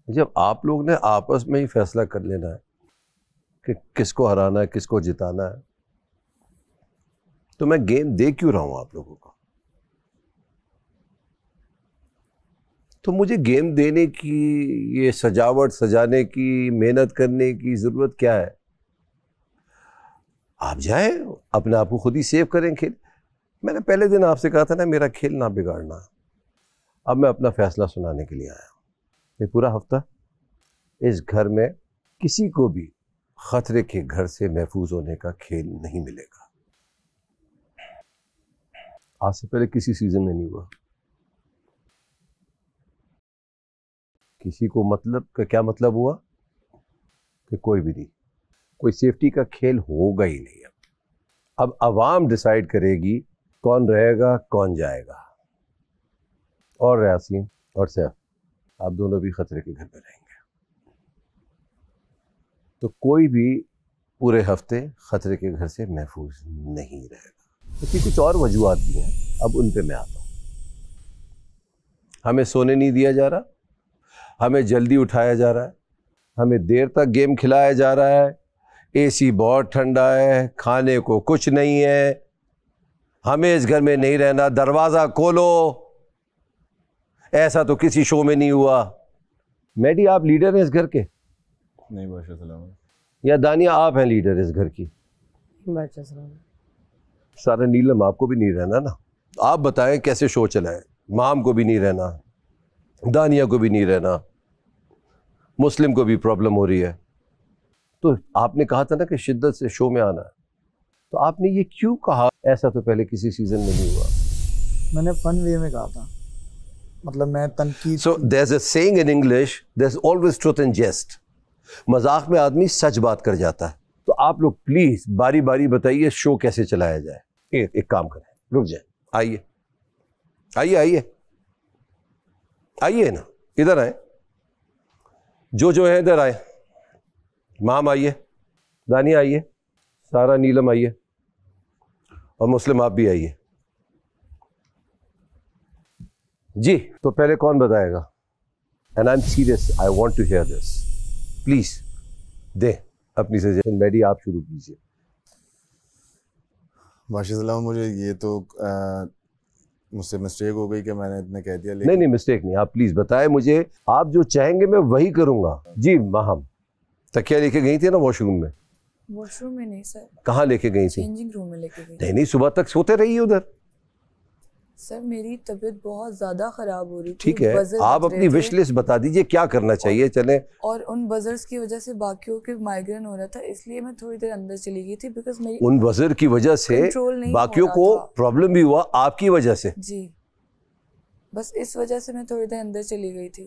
जब आप लोग ने आपस में ही फैसला कर लेना है कि किसको हराना है, किसको जिताना है, तो मैं गेम दे क्यों रहा हूँ आप लोगों को? तो मुझे गेम देने की, ये सजावट सजाने की, मेहनत करने की ज़रूरत क्या है? आप जाएं, अपने आप को खुद ही सेव करें खेल। मैंने पहले दिन आपसे कहा था ना, मेरा खेल ना बिगाड़ना। अब मैं अपना फैसला सुनाने के लिए आया हूँ। ये पूरा हफ्ता इस घर में किसी को भी खतरे के घर से महफूज होने का खेल नहीं मिलेगा। आज से पहले किसी सीजन में नहीं हुआ। किसी को मतलब का क्या मतलब हुआ कि कोई भी नहीं, कोई सेफ्टी का खेल होगा ही नहीं। अब आवाम डिसाइड करेगी कौन रहेगा कौन जाएगा। और यासीन और सैफ, आप दोनों भी खतरे के घर में रहेंगे। तो कोई भी पूरे हफ्ते खतरे के घर से महफूज नहीं रहेगा। क्योंकि कुछ और वजूहात भी हैं, अब उन पे मैं आता हूँ। हमें सोने नहीं दिया जा रहा, हमें जल्दी उठाया जा रहा है, हमें देर तक गेम खिलाया जा रहा है, एसी बहुत ठंडा है, खाने को कुछ नहीं है, हमें इस घर में नहीं रहना, दरवाज़ा खोलो। ऐसा तो किसी शो में नहीं हुआ। मैडी, आप लीडर हैं इस घर के? नहीं बादशाह सलाम। या दानिया, आप हैं लीडर इस घर की? बादशाह सलाम। सारा नीलम, आपको भी नहीं रहना ना। आप बताएं कैसे शो चलाए। माम को भी नहीं रहना, दानिया को भी नहीं रहना, मुस्लिम को भी प्रॉब्लम हो रही है। तो आपने कहा था ना कि शिद्दत से शो में आना है, तो आपने ये क्यों कहा? ऐसा तो पहले किसी सीजन में नहीं हुआ। मैंने फन वे में कहा था, मतलब मैं तनकीद। So there's a saying in English, there's always truth in jest. मजाक में आदमी सच बात कर जाता है। तो आप लोग प्लीज बारी बारी बताइए शो कैसे चलाया जाए। एक काम करें, रुक जाए, आइए आइए आइए आइए ना, इधर आए, जो है इधर आए। माम आइए, दानिया आइए, सारा नीलम आइए, और मुस्लिम आप भी आइए। जी, तो पहले कौन बताएगा? And I am serious, I want to hear this. Please दे अपनी सजेशन। मैडी, आप शुरू कीजिए। माशाल्लाह, मुझे ये तो मुझसे मिस्टेक हो गई कि मैंने इतने कह दिया। नहीं मिस्टेक नहीं, आप प्लीज बताएं मुझे। आप जो चाहेंगे मैं वही करूंगा। जी माहम, तकिया लेके गई थी ना वॉशरूम में? वॉशरूम में नहीं सर। कहाँ लेके गई थी? चेंजिंग रूम में लेके गई। नहीं, सुबह तक सोते रहिए उधर। सर मेरी तबीयत बहुत ज्यादा खराब हो रही थी। ठीक है, आप अपनी विश लिस्ट बता दीजिए क्या करना चाहिए। चले। और उन बजर्स की वजह से बाकियों के माइग्रेन हो रहा था, इसलिए मैं थोड़ी देर अंदर चली गई थी। बिकॉज मेरी उन बजर की वजह से बाकियों को प्रॉब्लम भी हुआ, आपकी वजह से। जी, बस इस वजह से मैं थोड़ी देर अंदर चली गई थी,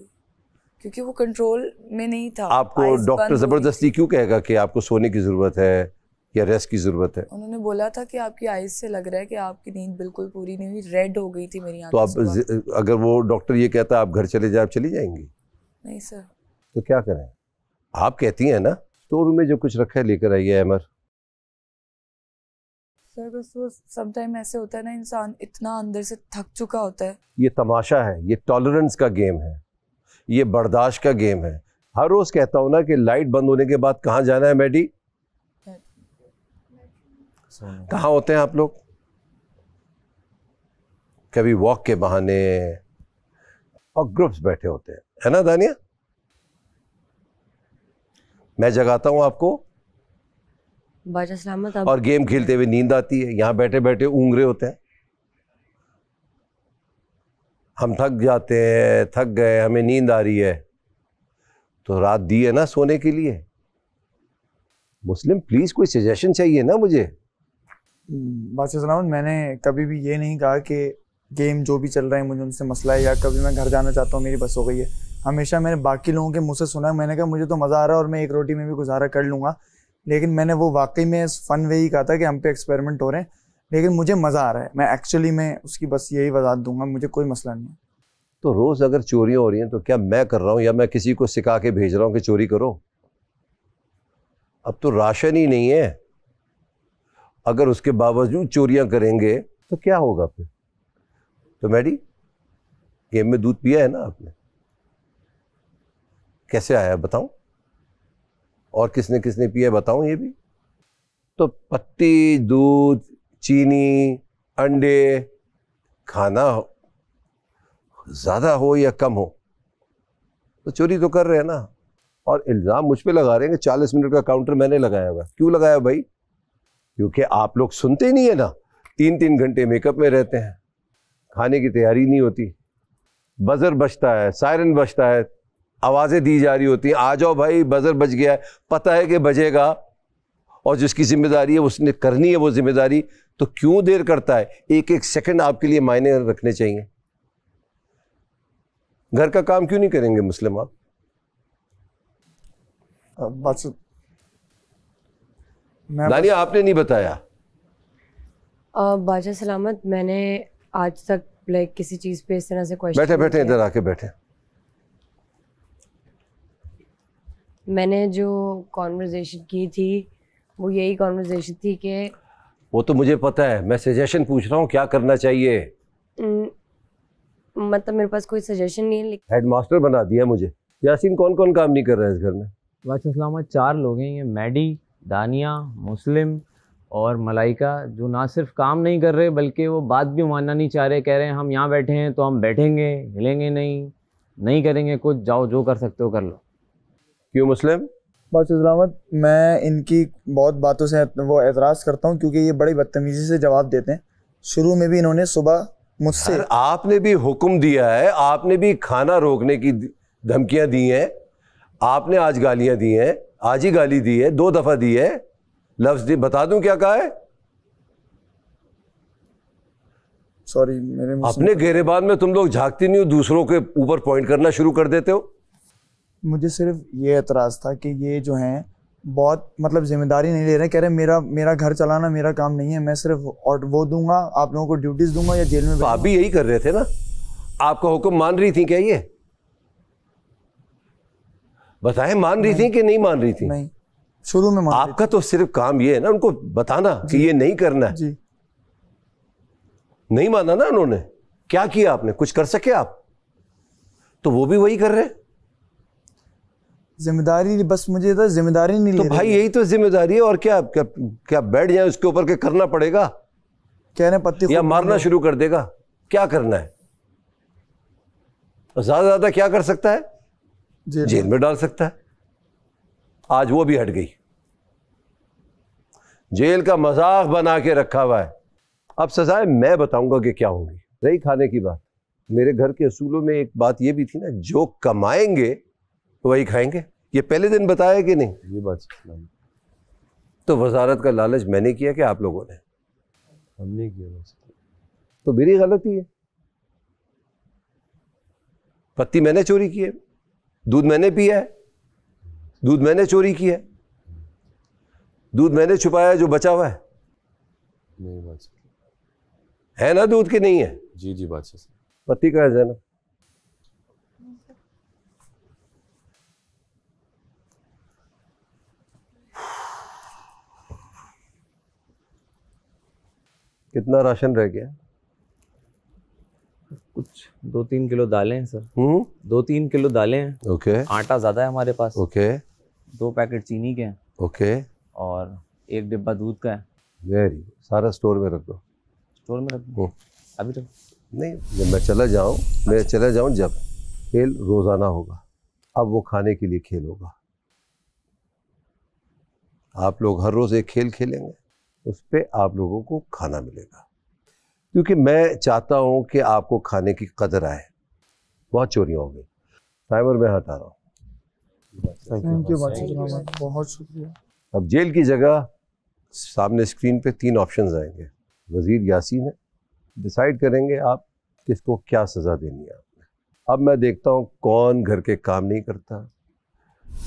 क्योंकि वो कंट्रोल में नहीं था। आपको डॉक्टर जबरदस्ती क्यों कहेगा कि आपको सोने की जरूरत है या रेस्ट की जरूरत है? उन्होंने बोला था कि आपकी आईज से लग रहा है कि आपकी नींद बिल्कुल पूरी नहीं हुई, रेड हो गई थी मेरी आंखें। तो आप अगर वो डॉक्टर ये कहता है आप घर चले जाए, आप चली जाएंगी? नहीं सर। तो क्या करें? आप कहती हैं ना, स्टोर रूम में जो कुछ रखा है लेकर आइए। अमर सर, बस वो समटाइम ऐसे होता है ना, इंसान इतना अंदर से थक चुका होता है। ये तमाशा है, ये टॉलरेंस का गेम है, ये बर्दाश्त का गेम है। हर रोज कहता हूं ना कि लाइट बंद होने के बाद कहाँ जाना है मैडी? कहाँ होते हैं आप लोग? कभी वॉक के बहाने, और ग्रुप्स बैठे होते हैं, है ना दानिया? मैं जगाता हूं आपको और गेम खेलते हुए नींद आती है, यहां बैठे बैठे ऊँग रहे होते हैं। हम थक जाते हैं, थक गए, हमें नींद आ रही है, तो रात दी है ना सोने के लिए। मुस्लिम प्लीज कोई सजेशन चाहिए ना मुझे। बादशाह सलामत, मैंने कभी भी ये नहीं कहा कि गेम जो भी चल रहा है मुझे उनसे मसला है, या कभी मैं घर जाना चाहता हूँ मेरी बस हो गई है। हमेशा मैंने बाकी लोगों के मुंह से सुना, मैंने कहा मुझे तो मज़ा आ रहा है और मैं एक रोटी में भी गुजारा कर लूँगा, लेकिन मैंने वो वाकई में फ़न वे ही कहा था कि हम पे एक्सपेरिमेंट हो रहे हैं, लेकिन मुझे मज़ा आ रहा है। मैं एक्चुअली में उसकी बस यही वजाहत दूंगा, मुझे कोई मसला नहीं है। तो रोज़ अगर चोरियाँ हो रही हैं तो क्या मैं कर रहा हूँ या मैं किसी को सिखा के भेज रहा हूँ कि चोरी करो? अब तो राशन ही नहीं है, अगर उसके बावजूद चोरियाँ करेंगे तो क्या होगा फिर? तो मैडी, गेम में दूध पिया है ना आपने, कैसे आया बताऊं? और किसने किसने पिया है बताऊं ये भी? तो पत्ती, दूध, चीनी, अंडे, खाना ज़्यादा हो या कम हो तो चोरी तो कर रहे हैं ना। और इल्ज़ाम मुझ पे लगा रहे हैं कि 40 मिनट का काउंटर मैंने लगाया हुआ। क्यों लगाया भाई? क्योंकि आप लोग सुनते ही नहीं है ना, 3-3 घंटे मेकअप में रहते हैं, खाने की तैयारी नहीं होती, बजर बजता है, सायरन बजता है, आवाज़ें दी जा रही होती हैं, आ जाओ भाई बजर बज गया है, पता है कि बजेगा और जिसकी जिम्मेदारी है उसने करनी है वो जिम्मेदारी, तो क्यों देर करता है? एक एक सेकंड आपके लिए मायने रखने चाहिए। घर का काम क्यों नहीं करेंगे मुस्लिम आप? बस दानिया आपने नहीं बताया। बादशाह सलामत, मैंने आज तक लाइक किसी चीज़ पे इस तरह से क्वेश्चन बैठे बैठे इधर आके बैठे। मैंने जो कॉन्वर्जेशन की थी वो यही कॉन्वर्जेशन थी कि वो तो मुझे पता है, मैं सजेशन पूछ रहा हूँ क्या करना चाहिए। मतलब मेरे पास कोई सजेशन नहीं है। हेडमास्टर बना दिया मुझे। यासीन कौन कौन काम नहीं कर रहा है इस घर में? बादशाह सलामत 4 लोग हैं, ये मैडी, दानिया, मुस्लिम और मलाइका, जो ना सिर्फ काम नहीं कर रहे बल्कि वो बात भी मानना नहीं चाह रहे। कह रहे हैं हम यहाँ बैठे हैं तो हम बैठेंगे, हिलेंगे नहीं करेंगे कुछ, जाओ जो कर सकते हो कर लो। क्यों मुस्लिम? बादशाह सलामत, मैं इनकी बहुत बातों से वो एतराज़ करता हूँ क्योंकि ये बड़ी बदतमीज़ी से जवाब देते हैं। शुरू में भी इन्होंने सुबह मुझसे, आपने भी हुक्म दिया है, आपने भी खाना रोकने की धमकियां दी हैं, आपने आज गालियां दी हैं, आज ही गाली दी है, 2 दफा दी है। लफ्ज दी, बता दूं क्या कहा है? सॉरी मेरे अपने घेरेबान में तुम लोग झांकती नहीं हो, दूसरों के ऊपर पॉइंट करना शुरू कर देते हो। मुझे सिर्फ ये एतराज़ था कि ये जो हैं बहुत मतलब जिम्मेदारी नहीं ले रहे, कह रहे मेरा घर चलाना मेरा काम नहीं है, मैं सिर्फ और वो दूंगा, आप लोगों को ड्यूटीज दूंगा या जेल में। तो आप भी यही कर रहे थे ना, आपका हुक्म मान रही थी क्या ये? बताएं, मान रही थी कि नहीं मान रही थी? नहीं, शुरू में मान। आपका तो सिर्फ काम ये है ना उनको बताना कि ये नहीं करना है। जी। नहीं माना ना उन्होंने, क्या किया आपने? कुछ कर सके आप? तो वो भी वही कर रहे हैं। जिम्मेदारी बस मुझे तो जिम्मेदारी नहीं तो ले भाई यही तो जिम्मेदारी है। और क्या क्या, क्या बैठ जाए उसके ऊपर के करना पड़ेगा? कह रहे पत्ती या मारना शुरू कर देगा? क्या करना है? ज्यादा ज्यादा क्या कर सकता है? जेल में डाल सकता है। आज वो भी हट गई, जेल का मजाक बना के रखा हुआ है। अब सजाएं मैं बताऊंगा कि क्या होंगी। रही खाने की बात, मेरे घर के असूलों में एक बात ये भी थी ना, जो कमाएंगे तो वही खाएंगे। ये पहले दिन बताया कि नहीं? ये बात तो वजारत का लालच मैंने किया कि आप लोगों ने? हमने किया। तो मेरी गलती है। पत्ती मैंने चोरी की है, दूध मैंने पिया है, दूध मैंने चोरी किया है, दूध मैंने छुपाया जो बचा हुआ है। नहीं बात है ना दूध के नहीं है? जी जी बादशाह। पत्ती का है ज़ैनब? कितना राशन रह गया? कुछ 2-3 किलो दालें हैं सर। 2-3 किलो दालें हैं। ओके। आटा ज़्यादा है हमारे पास। ओके। 2 पैकेट चीनी के हैं। ओके। और 1 डिब्बा दूध का है। वेरी, सारा स्टोर में रख दो। स्टोर में रख दो? अभी रख नहीं, जब मैं चला जाऊं जब खेल रोजाना होगा। अब वो खाने के लिए खेल होगा। आप लोग हर रोज एक खेल खेलेंगे, उस पे आप लोगों को खाना मिलेगा। क्योंकि मैं चाहता हूं कि आपको खाने की कदर आए। बहुत चोरियां हो गई। टाइमर मैं हटा रहा हूँ। थैंक यू बादशाह, बहुत शुक्रिया। अब जेल की जगह सामने स्क्रीन पे 3 ऑप्शंस आएंगे। वजीर यासीन है, डिसाइड करेंगे आप किसको क्या सज़ा देनी है आपने। अब मैं देखता हूँ कौन घर के काम नहीं करता,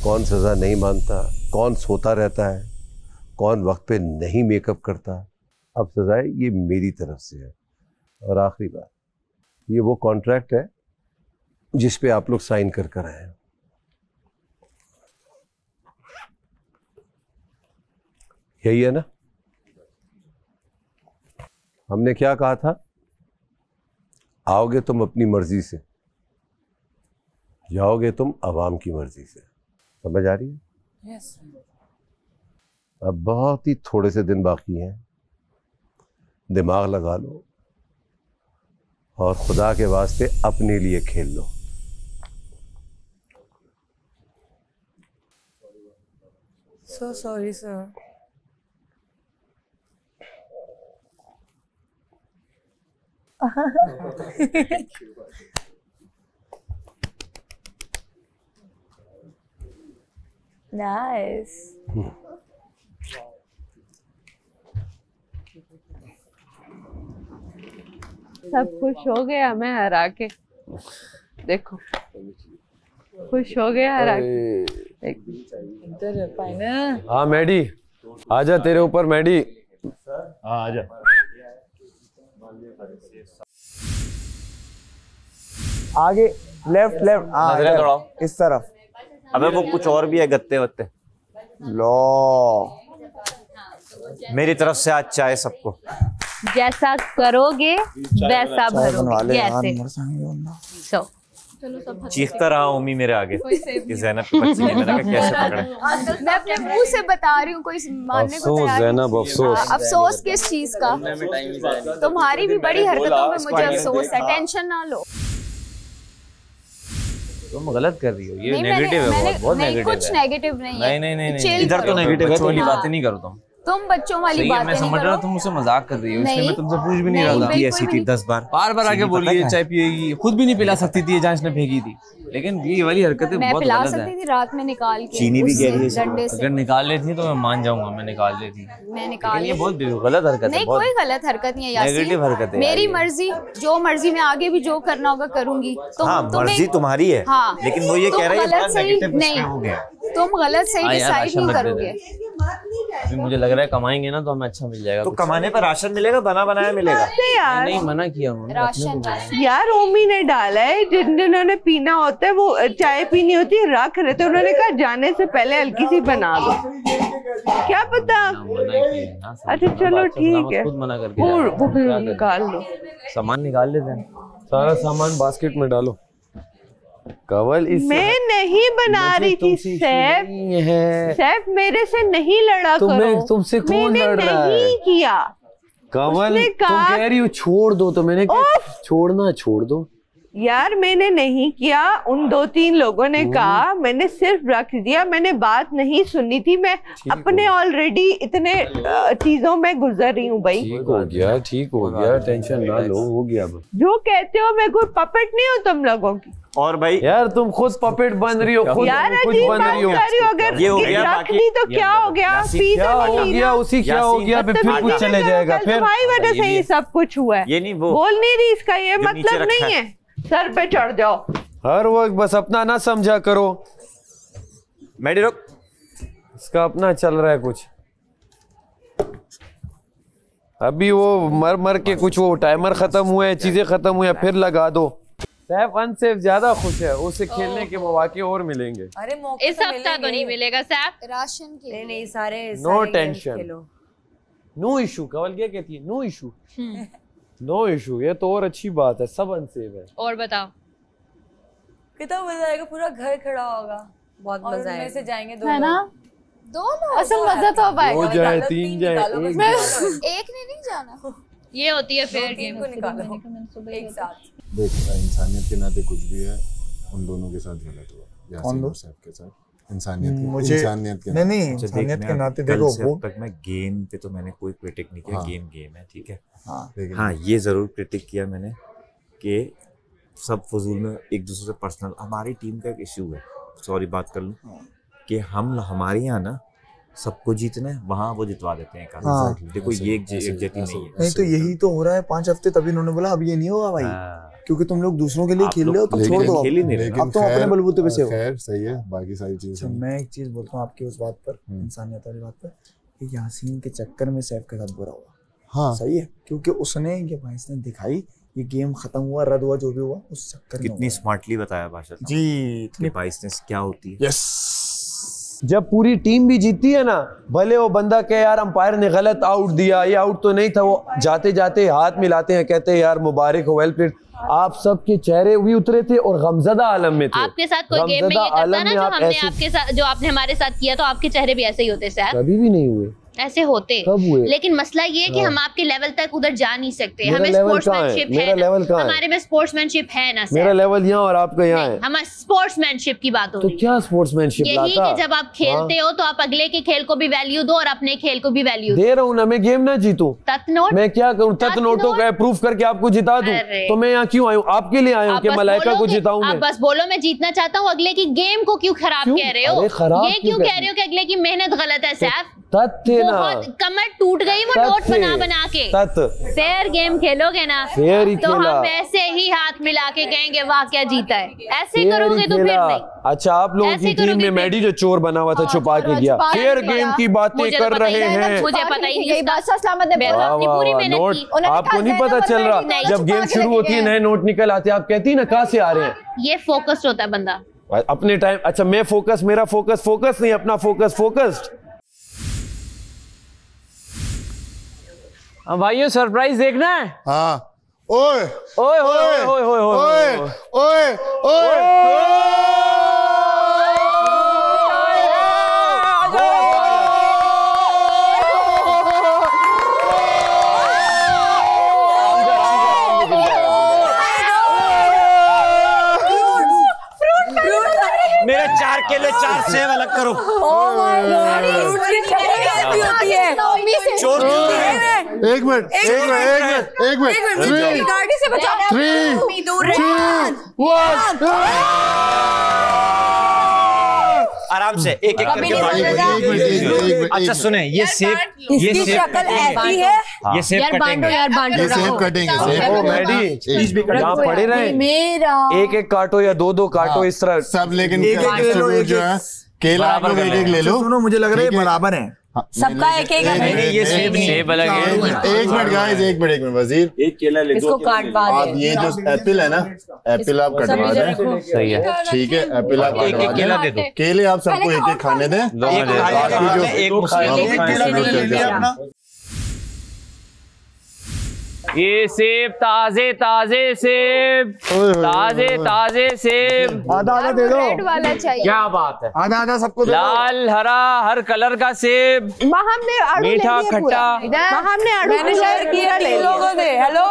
कौन सज़ा नहीं मानता, कौन सोता रहता है, कौन वक्त पे नहीं मेकअप करता। अब सज़ाएं ये मेरी तरफ से है। और आखिरी बात, ये वो कॉन्ट्रैक्ट है जिस पे आप लोग साइन कर आए हैं। यही है ना? हमने क्या कहा था? आओगे तुम अपनी मर्जी से, जाओगे तुम अवाम की मर्जी से। समझ आ रही है? Yes. अब बहुत ही थोड़े से दिन बाकी हैं, दिमाग लगा लो और खुदा के वास्ते अपने लिए खेल लो। So sorry, sir. Nice. सब खुश हो गया मैं हरा के, देखो खुश हो गया हरा के। इधर पाए ना। हाँ मैडी, आजा तेरे ऊपर मैडी। हाँ आजा। आगे लेफ्ट लेफ्ट, नजरें दौड़ाओ इस तरफ। अबे वो कुछ और भी है, गत्ते वत्ते लो। मेरी तरफ से आज चाय सबको। जैसा करोगे वैसा भरोगे। कैसे? सो चीखता रहा उम्मी मेरे आगे कि ज़ैनब की बच्ची है, मैंने कहा कैसे पकड़े। मैं अपने मुंह से बता रही हूँ, कोई मानने को तैयार नहीं। ज़ैनब अफसोस। अफसोस किस चीज का? तुम्हारी भी बड़ी हरकतों पे मुझे अफसोस है, टेंशन ना लो। तुम गलत कर रही हो, ये नहीं, नेगेटिव है, बहुत नहीं, नेगेटिव है। कुछ नेगेटिव नहीं है। नहीं इधर तो नेगेटिव है, वाली बातें नहीं करो तुम। तुम बच्चों वाली बातें मैं समझ रहा हूँ तुम मुझसे मजाक कर रही हो, इसलिए मैं तुमसे पूछ भी नहीं रहा था। ऐसी थी 10 बार, बार आके बोल रही है चाय पिएगी, खुद भी नहीं पिला सकती थी जहाँ इसने फेंकी थी। लेकिन ये वाली हरकतें मैं बहुत पिला गलत सकती है। थी रात में निकाल के। चीनी भी कह रही है डंडे से अगर निकाल लेती तो मैं मान जाऊंगा, मैं निकाल लेती। मैं निकाल लेकिन ये बहुत गलत हरकत है। नहीं, कोई गलत हरकत नहीं है यासीन, नेगेटिव हरकत है। मेरी मर्जी, जो मर्जी मैं आगे भी जो करना होगा करूंगी। हाँ, मर्जी तुम्हारी है। हाँ, लेकिन वो ये कह रही है गलत सही नहीं, हो गया। तुम गलत सही डिसाइड नहीं करोगे। अभी मुझे लग रहा है कमाएंगे ना तो हमें अच्छा मिल जाएगा। तो कमाने पर राशन मिलेगा, बना बनाया मिलेगा। यार नहीं मना किया उन्होंने। राशन यार ओमी ने डाला है, जिन्होंने पीना होता है वो चाय पीनी होती है रख रहे थे, उन्होंने कहा जाने से पहले हल्की सी बना दो। क्या पता। अच्छा चलो ठीक है, खुद मना करके वो फिर निकाल लो। सामान निकाल लेते हैं, सारा सामान बास्केट में डालो। कवल इस मैं नहीं बना रही थी सैफ, सैफ मेरे से नहीं लड़ा करो। तुमसे कौन लड़ रहा है? नहीं किया कवल, तुम कह रही हो छोड़ दो तो मैंने छोड़ना छोड़ दो। यार मैंने नहीं किया, उन 2-3 लोगों ने कहा, मैंने सिर्फ रख दिया, मैंने बात नहीं सुनी थी। मैं अपने ऑलरेडी इतने चीजों में गुजर रही हूँ भाई। ठीक हो गया, ठीक हो गया, टेंशन ना लो, हो गया। जो कहते हो मैं कोई पपेट नहीं हूँ तुम लोगों की। और भाई यार तुम खुद पपेट बन रही हो, खुद यार कुछ बन रही हो। अगर ये हो गया रख दी तो क्या हो गया? क्या हो गया? उसी क्या हो गया? फिर कुछ चले जाएगा। फिर तुम्हारी वजह से ही सब कुछ हुआ है। ये नहीं वो बोल नहीं रही, इसका ये मतलब नहीं है सर पे चढ़ जाओ हर वक्त, बस अपना ना समझा करो। मैडी रुक, इसका अपना चल रहा है कुछ। अभी वो मर मर के कुछ वो टाइमर खत्म हुए, चीजें खत्म हुई, फिर लगा दो। सैफ अनसेफ ज्यादा खुश है, उसे खेलने के मौके और मिलेंगे। अरे मौके इस हफ्ता तो नहीं मिलेगा सैफ। राशन के नहीं सारे नो टेंशन, नो इशू। कवल क्या कहती है? No issue, no issue. ये तो और अच्छी बात है, सब अनसेफ है। और बताओ कितना मजा आएगा, पूरा घर खड़ा होगा, बहुत मजा आएगा। से जाएंगे दो है ना, दो लोग। असल मजा तो अब आएगा। 2 जाए 3 जाए, एक ने नहीं जाना। ये होती है फेयर गेम को निकालो एक साथ। देख इंसानियत के नाते कुछ भी है, उन दोनों के साथ गलत हुआ। कौन दो? साहब के साथ इंसानियत के नहीं इंसानियत के नाते देखो वो तक मैं गेम पे तो मैंने कोई क्रिटिक नहीं किया। गेम है, ठीक है। हाँ ये जरूर क्रिटिक किया मैंने कि सब फजूल में एक दूसरे से पर्सनल। हमारी टीम का एक इशू है, सॉरी बात कर लूँ, कि हम हमारे यहाँ ना सबको जीतना है, वहाँ वो जितवा देते हैं। देखो ये एक जैती नहीं है। नहीं तो यही तो हो रहा है 5 हफ्ते, तभी उन्होंने बोला अब ये नहीं होगा भाई। क्योंकि तुम लोग दूसरों के लिए खेल रहे हो तो छोड़ दो, खेल ही नहीं रहे। अब तुम अपने बलबूते पे से हो। खैर सही है, बाकी सारी चीजें। मैं एक चीज बोलता हूँ आपकी उस बात पर, इंसानियत वाली बात पर, कि यासीन के चक्कर में सैफ के साथ बुरा हुआ। हाँ सही है, क्योंकि उसने ये बाइस ने दिखाई, ये गेम खत्म हुआ, रद्द हुआ, जो भी हुआ उस चक्कर में। कितनी स्मार्टली बताया भाषा जी, कि बाइसनेस क्या होती है। यस, जब पूरी टीम भी जीतती है ना, भले वो बंदा कहे यार अंपायर ने गलत आउट दिया, ये आउट तो नहीं था, वो जाते जाते हाथ मिलाते हैं, कहते हैं यार मुबारक हो, वेल प्लेड। आप सबके चेहरे भी उतरे थे और गमज़दा आलम में थे। आपके साथ कोई गेम में ये करता ना, जो हमने आपके साथ, जो आपने हमारे साथ किया, तो आपके चेहरे भी ऐसे ही होते सर। कभी भी नहीं हुए ऐसे होते, कब हुए? लेकिन मसला ये है कि हम आपके लेवल तक उधर जा नहीं सकते। हमें स्पोर्ट्समैनशिप है, हमारे में स्पोर्ट्समैनशिप है ना सर। मेरा लेवल यहाँ और आपका यहाँ है। हमारे स्पोर्ट्समैनशिप की बात हो रही है। तो क्या स्पोर्ट्समैनशिप लाता? यही कि जब आप खेलते हो तो आप अगले के खेल को भी वैल्यू दो और अपने खेल को भी वैल्यू दे रहा हूँ ना। मैं गेम ना जीतूं, तत्नोट मैं क्या करूँ? तत्नोटों का प्रूफ करके आपको जिता दूं, तो मैं यहाँ क्यों आया हूँ? आपके लिए आया हूँ कि मलाइका को जिताऊं मैं। आप बस बोलो मैं जीतना चाहता हूँ, अगले की गेम को क्यों खराब कह रहे हो? ये क्यों कह रहे हो कि अगले की मेहनत गलत है सैफ? तथ्य ना, बहुत कमर टूट गई वो नोट बना बना के। फेयर गेम खेलोगे ना तो हम ऐसे ही हाथ मिला के कहेंगे वाह क्या जीता है। ऐसे करोगे तो फिर नहीं। अच्छा, आप लोगों की टीम में मैडी जो चोर बना हुआ था छुपा के गया, फेयर गेम की बातें कर रहे हैं। मुझे पता ही नहीं, बादशाह सलामत ने अपनी पूरी मेहनत की। आपको नहीं पता चल रहा? जब गेम शुरू होती है नए नोट निकल आते हैं, आप कहती है ना कहाँ से आ रहे हैं? ये फोकस्ड होता है बंदा अपने टाइम। अच्छा, मैं फोकस, मेरा फोकस नहीं, अपना फोकस फोकस्ड। भाइयों सरप्राइज देखना है? हाँ। ओए ओए ओए ओए ओए ओए ओए मेरे 4 केले 4 सेब अलग करो। चोर एक मिनट गाड़ी से बचाओ। 3 2 1 आराम से एक एक करके। अच्छा सुने, ये सेब शक्ल ऐसी है। ये सेब कटेंगे, ये सेब कटेंगे। मैडी यहाँ पड़े रहे, मेरा एक काटो या दो काटो, इस तरह सब। लेकिन जो है केला आप लोग एक ले लो। सुनो, मुझे लग रहा है बराबर है सबका एक एक। नहीं, ये सेब अलग है। एक मिनट गाइस, एक मिनट वजीर, एक केला ले इसको काट पा दे। आप ये जो एप्पल है ना, एप्पल आप कटवा दें। सही है, ठीक है, एप्पल आप एक एक केला दे दो। केले आप सबको एक एक खाने दें। ये सेब ताजे सेब, ताजे सेब। आधा दे दो। रेड वाला चाहिए। क्या बात है, आधा सबको दे दो। लाल हरा हर कलर का सेब, मीठा खट्टा। मैंने शेयर किया 3 लोगों से। हेलो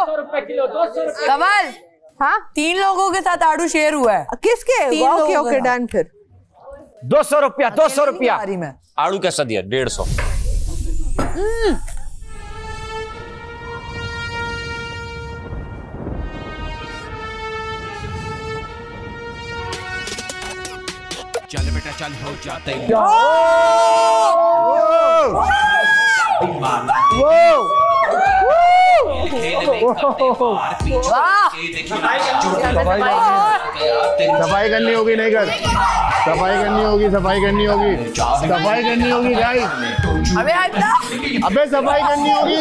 कमल, हाँ 3 लोगों के साथ आड़ू शेयर हुआ है। किसके? Okay done. फिर 200 रुपया। आड़ू कैसा दिया? 150। चल बेटा चल, हो जाते सफाई करनी होगी, नहीं कर सफाई करनी होगी गाइस। अबे सफाई करनी होगी,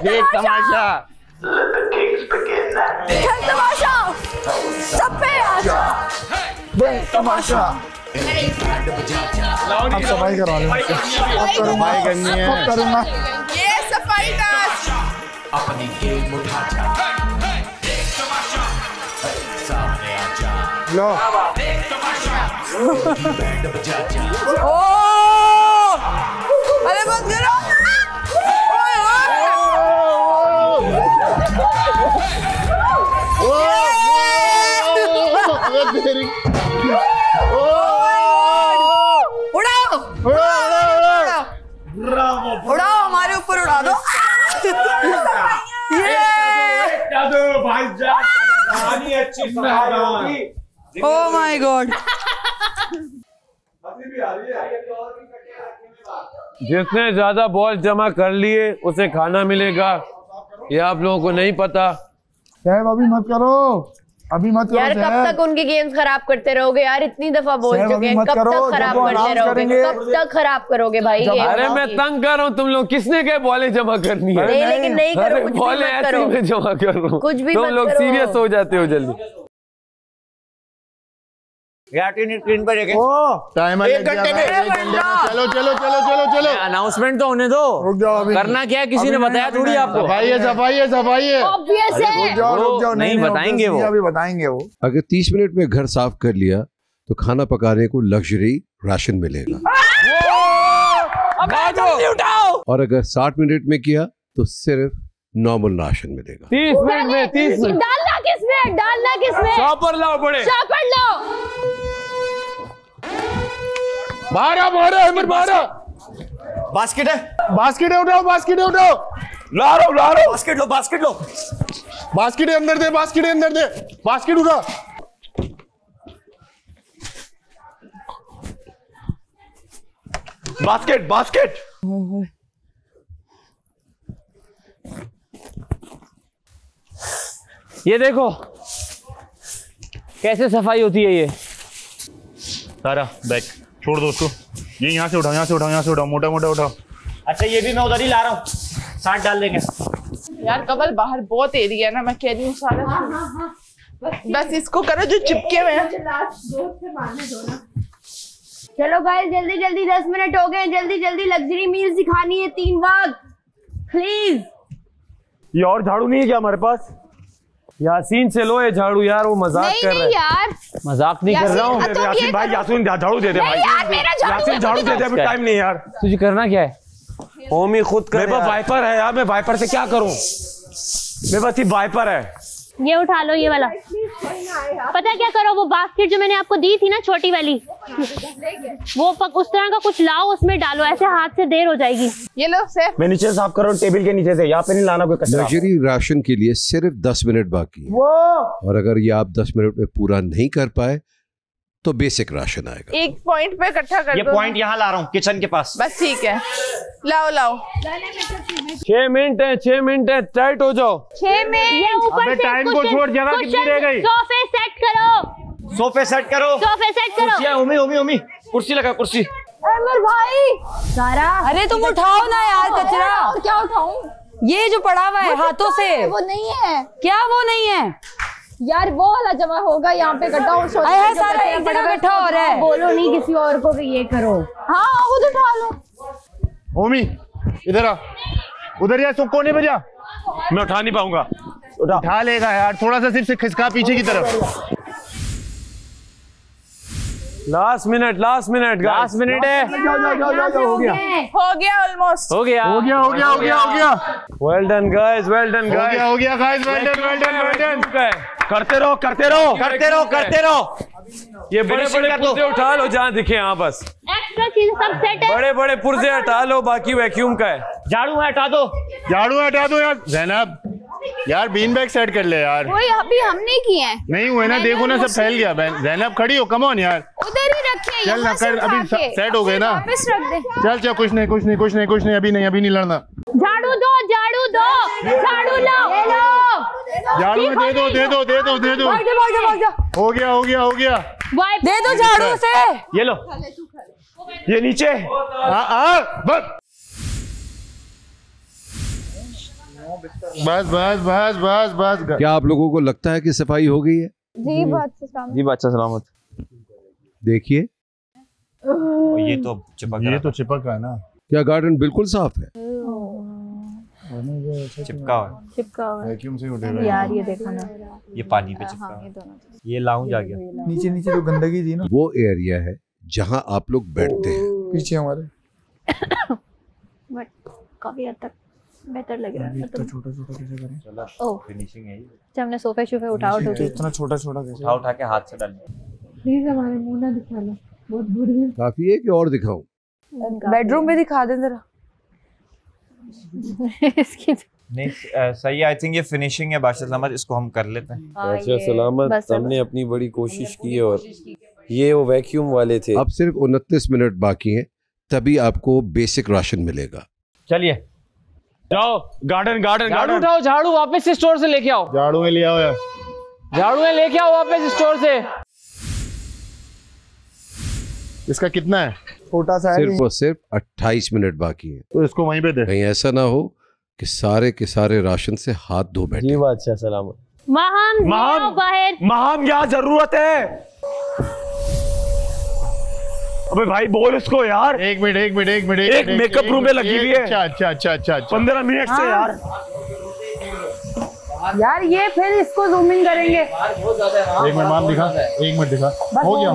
देख तमाशा, सब पे देख तमाशा। अब सफाई करवा लो, सफाई करनी है। करूँगा ये सफाई टास्क। अपनी गेम उठा जा, सामने आ जा, लो बैंड बजा जा। अरे बंद करो। उड़ाओ, हमारे ऊपर उड़ा दो। Oh my God. जिसने ज्यादा बॉल जमा कर लिए उसे खाना मिलेगा, ये आप लोगों को नहीं पता। साहब अभी मत करो, अभी मत करो यार। कब तक उनकी गेम्स खराब करते रहोगे यार? इतनी दफा बोल चुके हैं, कब तक खराब करते रहोगे? कब तक खराब करोगे भाई? अरे मैं तंग कर रहा हूँ तुम लोग, किसने कहे बॉलें जमा करनी है? नहीं, लेकिन नहीं करो, कुछ भी बॉलें मत ऐसी करो। मैं जमा कर रहा हूँ, कुछ भी तुम मत लोग करो। सीरियस हो जाते हो जल्दी। स्क्रीन पर टाइम चलो चलो चलो चलो चलो, अनाउंसमेंट तो होने दो। रुक जाओ, करना क्या है किसी ने बताया थोड़ी आपको? सफाई है सफाई है सफाई है। रुक जाओ, नहीं बताएंगे वो, अभी बताएंगे वो। अगर 30 मिनट में घर साफ कर लिया तो खाना पकाने को लग्जरी राशन मिलेगा, और अगर 60 मिनट में किया तो सिर्फ नॉर्मल राशन मिलेगा। 30 मिनट में 30 मिनट डालना किसमें? डालना किसमें? शॉपर लाओ बड़े, शॉपर लाओ। बाहर अहमद बाहर। बास्केट है, बास्केट है, उठाओ बास्केट है, उठाओ। ला रहा हूं। बास्केट लो, बास्केट लो। बास्केट अंदर दे, बास्केट अंदर दे, बास्केट उठा। Basket basket. ये देखो कैसे सफाई होती है ये। सारा बैग छोड़ दो उसको, ये यहाँ से उठाओ, यहाँ से उठाओ, यहाँ से उठाओ, मोटा मोटा उठाओ। अच्छा ये भी मैं उधर ही ला रहा हूँ, 60 डाल देंगे। यार कमल बाहर बहुत एरिया है ना, मैं कह रही हूँ सारा बस इसको करो जो चिपके हुए हैं। चलो गाइस जल्दी जल्दी, 10 मिनट हो गए, जल्दी जल्दी लग्जरी मील सिखानी है 3 वक्त प्लीज। ये और झाड़ू नहीं है क्या हमारे पास? यासीन से लो ये झाड़ू यार, वो मजाक कर रहा है। यार मजाक नहीं कर रहा हूँ। यासीन भाई, यासीन झाड़ू दे दे भाई, यासीन झाड़ू दे दे, अभी टाइम नहीं यार। तुझे करना क्या है? ओमी खुद कर। मेरे पास वाइपर है यार, मैं वाइपर से क्या करूं? मेरे पास सिर्फ वाइपर है। ये उठा लो ये वाला। पता क्या करो, वो बास्केट जो मैंने आपको दी थी ना छोटी वाली, वो उस तरह का कुछ लाओ, उसमें डालो, ऐसे हाथ से देर हो जाएगी। ये लो सेफ। मैं नीचे साफ कर रहा हूं, टेबल के नीचे से, यहाँ पे नहीं लाना कोई कचरा। लग्जरी राशन के लिए सिर्फ 10 मिनट बाकी है, और अगर ये आप 10 मिनट में पूरा नहीं कर पाए तो बेसिक राशन आएगा। एक पॉइंट पे इकट्ठा कर दो। ये पॉइंट यहाँ ला रहा हूँ, किचन के पास। बस ठीक है, लाओ लाओ। 6 मिनट है, 6 मिनट है, टाइट हो जाओ। 6 मिनट। ऊपर से टाइम को छोड़, जगह कितनी रह गई? सोफे सेट करो, सोफे सेट करो, सोफे सेट करो। उमी उमी उमी, कुर्सी लगा, कुर्सी। अमर भाई सारा, अरे तुम उठाओ ना यार कचरा। और क्या उठाऊं? ये जो पड़ा हुआ है हाथों से, वो नहीं है। क्या वो नहीं है यार? वो वाला जमा होगा यहाँ पे इकट्ठा हो। सारा एक जगह इकट्ठा हो रहा है। बोलो नहीं किसी और को भी ये करो। हाँ खुद उठा लो। ओमी इधर आ, उधर या सुख कोने पे जा। मैं उठा नहीं पाऊंगा। उठा लेगा यार, थोड़ा सा सिर्फ से खिसका पीछे की तरफ। लास्ट मिनट है। हो गया ऑलमोस्ट, हो गया। Well done guys, well done guys, हो गया guys, well done well done well done. करते रहो करते रहो करते रहो करते रहो। ये बड़े बड़े पुर्जे उठा लो जहाँ दिखे, यहाँ बस एक्स्ट्रा चीज सब सेट है। बड़े बड़े पुर्जे हटा लो, बाकी वैक्यूम का है। झाड़ू हटा दो, झाड़ू हटा दो यार। जैनब यार बीन बैग सेट कर ले यार। वही अभी हमने किए हैं। नहीं हुए ना, देखो ना सब फैल गया। जैनब खड़ी हो, कम ऑन यार। उधर ही रखे, चल ना कर, अभी सेट हो गए ना। वापस रख दे। चल कुछ नहीं, अभी नहीं लड़ना। झाड़ू दो, झाड़ू लो, ले लो। झाड़ू दे दो। हो गया। दे दो झाड़ू से। ये लो, ये नीचे। बस। क्या आप लोगों को लगता है कि सफाई हो गई है? जी बादशाह सलामत। देखिए ये तो चिपक है ना। क्या गार्डन बिल्कुल साफ है? चिपका वैक्यूम से उठे यार ये देखो ना, ये पानी पे चिपका। ये लाउंज आ गया। नीचे तो गंदगी थी ना। वो एरिया है जहां आप लोग बैठते हैं। पीछे हमारे बट काफी हद तक बेहतर लग रहा है। तो छोटा कैसे करें? चलो फिनिशिंग है ये। जब हमने सोफे उठा इतना छोटा कैसे? उठा के हाथ से डालना। प्लीज हमारे मुंह ना दिखाना, बहुत बुरी है। काफी है कि और दिखाऊं? बेडरूम में दिखा दे जरा। नहीं सही है। आई थिंक ये फिनिशिंग है बादशाह सलामत, इसको हम कर लेते हैं। बादशाह सलामत, हमने अपनी बड़ी कोशिश की और ये वो वैक्यूम वाले थे। अब सिर्फ 29 मिनट बाकी हैं, तभी आपको बेसिक राशन मिलेगा। चलिए जाओ गार्डन गार्डन झाड़ू गार्डन। उठाओ, झाड़ू वापस से स्टोर से लेके आओ। झाड़ू में ले आओ यार, झाड़ू में लेके आओ वापस स्टोर से। इसका कितना है? छोटा सा है। सिर्फ और सिर्फ 28 मिनट बाकी है, तो इसको वहीं पे दे। कहीं ऐसा ना हो कि सारे के सारे राशन से हाथ धो बैठे। जी बादशाह सलामत। माहम बाहर। माहम क्या जरूरत है? अबे भाई बोल इसको यार। एक मिनट एक मेकअप रूम में लगी हुई है। अच्छा 15 मिनट से यार। यार ये फिर इसको जूम इन करेंगे। एक मिनट माम दिखा, एक मिनट दिखा। हो गया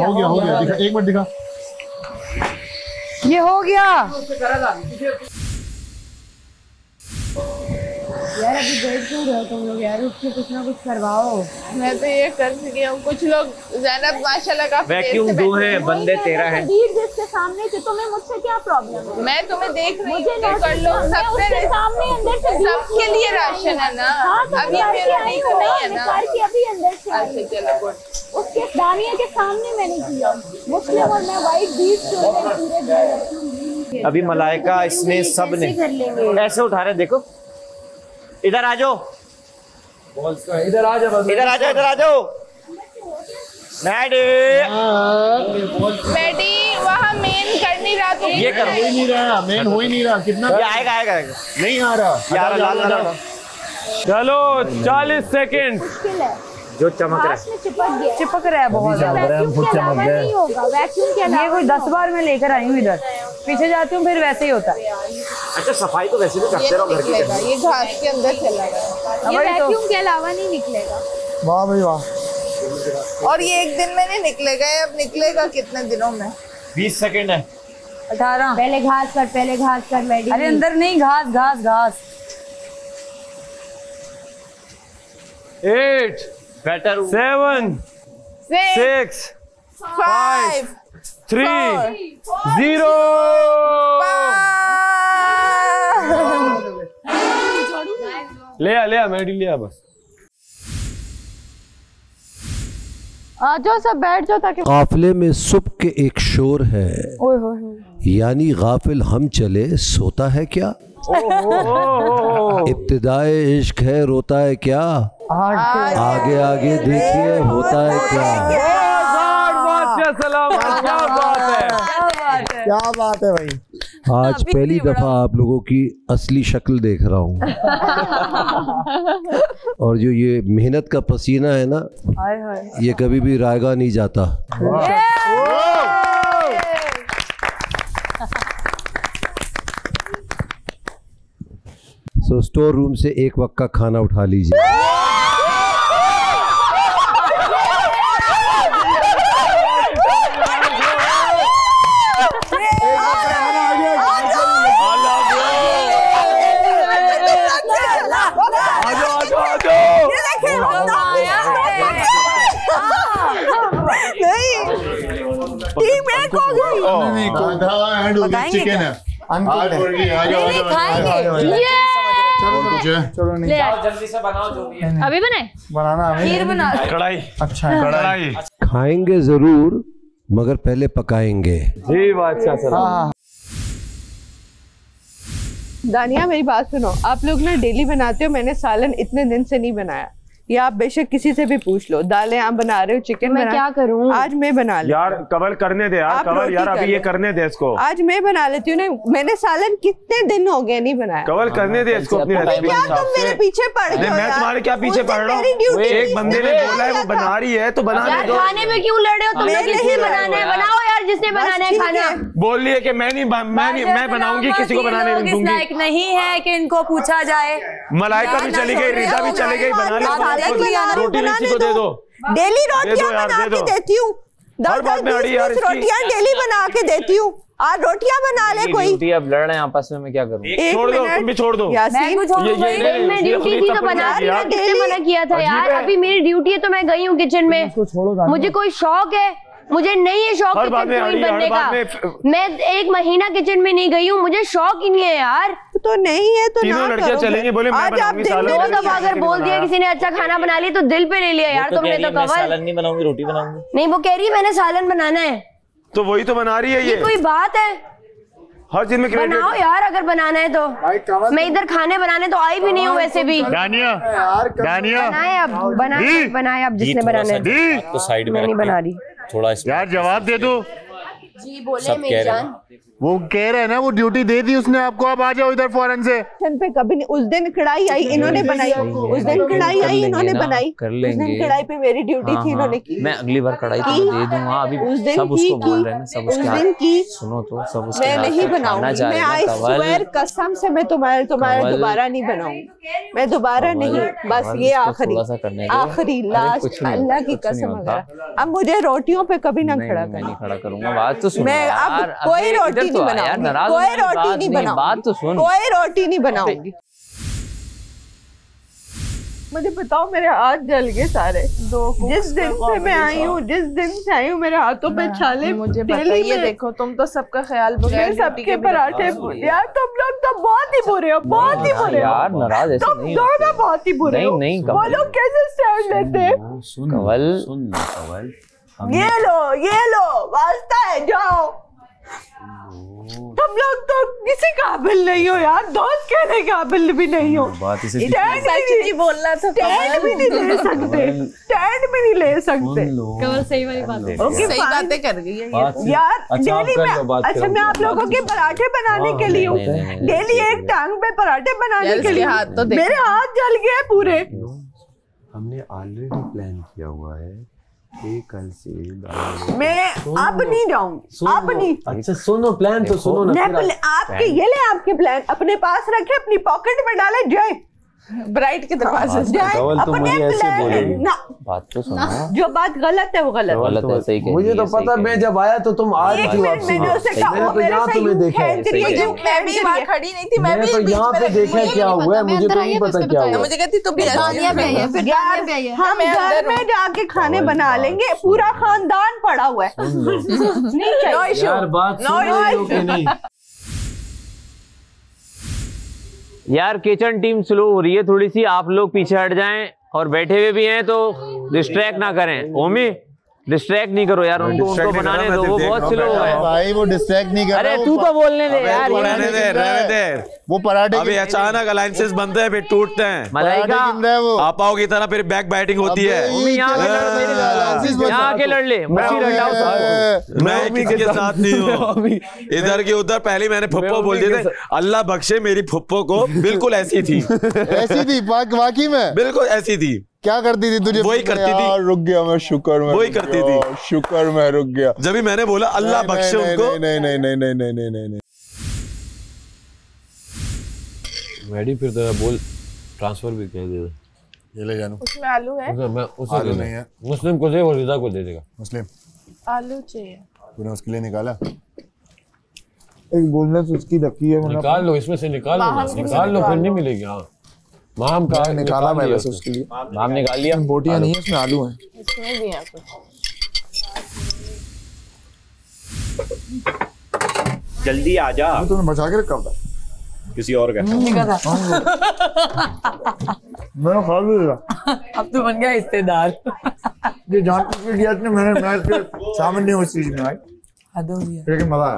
दिखा, एक मिनट दिखा। ये हो गया यार। अभी बैठ क्यों रहे हो तुम लोग यार? उसको कुछ ना कुछ करवाओ। मैं तो ये कर चुकी हूँ। कुछ लोग ज़ैनब माशाल्लाह का वैक्यूम दो है, बंदे 13 हैं। जिसके सामने से तुम्हें मुझसे क्या प्रॉब्लम है? मैं तुम्हें देख रही मुझे हूँ, कर लो। सबसे सामने अंदर से सबके लिए राशन है ना। अभी मेरा नहीं है ना। अभी अंदर से। अच्छा चलो गुड। उसके दानिया के सामने मैंने किया। मुस्लिम और मैं वाइट बीच पूरे। अभी मलाइका इसने सब ने ऐसे उठा रहे, देखो इधर आ जाओ, इधर आ जाओ, इधर आ जाओ, इधर आ जाओ। बेटी वहाँ मेन कर नहीं रहा, तुम ये करो। मेन हो ही नहीं रहा। कितना आएगा आएगा नहीं आ रहा यार। चलो 40 सेकेंड। जो चमक रहा है, चिपक रहा है बहुत ज्यादा। नहीं होगा वैक्यूम के अलावा। ये कोई 10 बार मैं लेकर आई हूँ इधर, पीछे जाती हूँ फिर वैसे ही होता है। अच्छा सफाई तो वैसे भी करते रहो घर की। ये घास के अंदर चला गया। ये वैक्यूम के अलावा नहीं निकलेगा। वाह भाई वाह। और ये एक दिन में नहीं निकलेगा, अब निकलेगा कितने दिनों में? 20 सेकेंड है। 18। पहले घास कर मैडी। अरे अंदर नहीं, घास। 8 बेटर 7 6 5 3 0। ले आ मैडी, ले आ बस। आ जाओ सब बैठ जाओ ताकि काफिले में सुबह के एक शोर है, ओए होए यानी गाफिल हम चले सोता है क्या? इब्तिदाए इश्क है रोता है क्या? आगे आगे देखिए होता है क्या? क्या बात है भाई। आज पहली दफा आप लोगों की असली शक्ल देख रहा हूँ। और जो ये मेहनत का पसीना है ना, ये कभी भी रायगा नहीं जाता। सो स्टोर रूम से एक वक्त का खाना उठा लीजिए। चिकन है। चलो जल्दी से बनाओ जो भी है। अभी बनाना खीर बना। कढ़ाई। अच्छा कढ़ाई खाएंगे जरूर मगर पहले पकाएंगे। जी बादशाह सलाम। दानिया मेरी बात सुनो, आप लोग ना डेली बनाते हो, मैंने सालन इतने दिन से नहीं बनाया। ये आप बेशक किसी से भी पूछ लो। दालें आप बना रहे हो, चिकन मैं क्या करूं? आज मैं बना लेती हूं। यार कवल करने दे यार, कवल यार अभी ये करने दे इसको। आज मैं बना लेती हूँ ना, मैंने सालन कितने दिन हो गए नहीं बनाया। कवल करने दे इसको अपनी रेसिपी के हिसाब से। तुम मेरे पीछे पड़ गए हो। मैं तुम्हारे क्या पीछे पड़ रहा हूँ? एक बंदे ने बोला है वो बना रही है तो बनाने दो। खाने में क्यों लड़ रहे हो? तुमने किसने बनाना है? बनाओ यार, जिसने बनाना है खाना। बोल रही है कि मैं बनाऊंगी, किसी को बनाने नहीं दूंगी। लायक नहीं है कि इनको पूछा जाए। मलाइका भी चली गई, रिदा भी चली गई, बना लो रोटी किसी को दे दो। डेली रोटियां बना के देती हूँ, 10-20 रोटियां डेली बना के देती हूँ। आज रोटियां बना ले कोई। अब लड़ रहे हैं आपस में, मैं क्या करूँ? छोड़ दो, तुम भी छोड़ दो। मैं ड्यूटी थी तो बना रही हूँ। किसने मना किया था यार? अभी मेरी ड्यूटी है तो मैं गई हूँ किचन में। मुझे कोई शौक है? मुझे नहीं है शौक किचन क्वीन बनने का। मैं 1 महीना किचन में नहीं गई हूँ, मुझे शौक ही नहीं है यार। तो नहीं है तो तीनों लड़कियां चलेंगी, बोले मैं बनाऊंगी सालन। 2 दफा अगर बोल दिया किसी ने अच्छा खाना बना लिया तो दिल पे ले लिया यार तुमने तो। कवल सालन नहीं बनाऊंगी, रोटी बनाऊंगी। नहीं, वो कह रही है मैंने सालन बनाना है। तो वही तो बना रही है ये कोई बात है? हर चीज में क्रेडिट। बनाओ यार अगर बनाना है तो। मैं इधर खाने बनाने तो आई भी नहीं हूँ वैसे भी। दानिया बनाए अब जिसने बनाना है। तो साइड में नहीं बना रही थोड़ा यार जवाब दे दो। जी बोले मेरी जान। वो कह रहे हैं ना वो ड्यूटी दे दी उसने आपको, आप आ जाओ इधर फौरन से। पे कभी नहीं, उस दिन कढ़ाई आई इन्होंने बनाई, उस दिन कढ़ाई आई इन्होंने बनाई, कर लेंगे। उस दिन कढ़ाई पे मेरी ड्यूटी थी इन्होंने की। मैं अगली बार कढ़ाई तो दे दूंगा। अभी उस दिन सब उसको बोल रहे हैं, सब उसके हाथ। सुनो तो सब उसके मैं नहीं बनाऊंगी, मैं आई स्वेयर कसम से मैं तुम्हारे दोबारा नहीं बनाऊंगी, मैं दोबारा नहीं, बस ये आखिरी लास्ट अल्लाह की कसम। अब मुझे रोटियों पे कभी ना खड़ा करना। नहीं खड़ा करूंगा। बात तो सुन। मैं अब कोई रोटी नहीं बनाऊंगी, कोई रोटी नहीं बनाऊंगी, बात तो सुन। कोई रोटी नहीं बनाऊंगी। मुझे बताओ मेरे हाथ जल गए सारे। जिस दिन से मैं आई हूँ, जिस दिन से आई हूँ मेरे हाथों पे छाले। मुझे बताइए, देखो तुम तो सबका ख्याल बगैर सबके पराठे। यार तुम लोग तो बहुत ही बुरे हो, बहुत ही बुरे हो यार। नाराज ऐसे तुम दोनों बहुत ही बुरे हो। नहीं वो लोग कैसे स्टैंड लेते हैं? कवल ये लो वास्ता है, जाओ। तुम लोग तो किसी काबिल नहीं हो यार, दोस्त कहने काबिल भी नहीं हो। बात इसे सच नहीं बोलना था, स्टैंड भी नहीं ले सकते, स्टैंड भी नहीं ले सकते। कवल सही वाली बात है। ओके सही बातें कर गई है यार। डेली में अच्छा मैं आप लोगों के पराठे बनाने के लिए हूँ, डेली एक टांग पे पराठे बनाने के लिए मेरे हाथ जल गए पूरे। हमने ऑलरेडी प्लान किया हुआ है कि कल से मैं अब नहीं जाऊंगी, अब नहीं। अच्छा सुनो, प्लान तो सुनो ना। आपके ये ले, आपके प्लान अपने पास रखे, अपनी पॉकेट में डाले, जय ब्राइट के दरवाजे से जाए। अपने प्लान बात तो सुनो। जो बात गलत है वो गलत है। सही कह। मुझे तो पता, मैं जब आया तो तुम आ रही थी वापसी। मैंने उसे कहा तो यहाँ तुम्हें देखा है, मैं भी वहाँ खड़ी नहीं थी, मैं भी यहाँ पे देखा क्या हुआ है, मुझे तो नहीं पता क्या हुआ। मुझे कहती तुम भी हम घर में जाके खाने बना लेंगे, पूरा खानदान पड़ा हुआ है। नहीं चाहिए यार, बात नहीं। यार किचन टीम स्लो हो रही है थोड़ी सी, आप लोग पीछे हट जाएं और बैठे हुए भी हैं तो डिस्ट्रैक्ट ना करें। ओमी डिस्ट्रैक्ट नहीं करो यार उनको बनाने दो, वो बहुत स्लो है भाई। वो डिस्ट्रैक्ट नहीं कर रहा। अरे तू तो बोलने दे यार। रहने दे। वो पराठे अभी अचानक अलायंसेस बनते हैं फिर टूटते हैं। मलाइका वो आपाओं की तरह फिर बैक बैटिंग होती है। यहाँ के लड़ ले, मैं किसी के साथ नहीं हूँ, इधर की उधर। पहले मैंने फुप्पो बोल दिए थे, अल्लाह बख्शे मेरी फुप्पो को बिल्कुल ऐसी थी। ऐसी थी वाकई में, बिल्कुल ऐसी थी। क्या करती थी तुझे? वही करती थी। रुक गया मैं, शुक्र मैं, वही करती थी। शुक्र मैं रुक गया। जब भी मैंने बोला अल्लाह बख्शे उनको। नहीं। मैडी फिर तेरा बोल ट्रांसफर भी कह दे। ये ले जानू। उसमें आलू है? मैं उसे आलू नहीं है। मुस्लिम को दे और रिदा को दे देगा। मुस्लिम आलू चाहिए। तूने उसके लिए निकाला? एक बोलने से उसकी रखी है, निकाल लो इसमें से, निकाल लो फिर नहीं मिलेगी। हाँ माम का निकाला मैं वैसे उसके लिए। माम निकाल लिया। बोटियां नहीं है उसमें, आलू हैं। इसमें भी है कुछ। जल्दी आ जा। तूने बचा के रखा था किसी और का। मैंने खा लिया। अब तो बन गया हिस्सेदार। ये जान की इडियट ने मैंने शामिल नहीं उस चीज में आई, लेकिन मजा आया।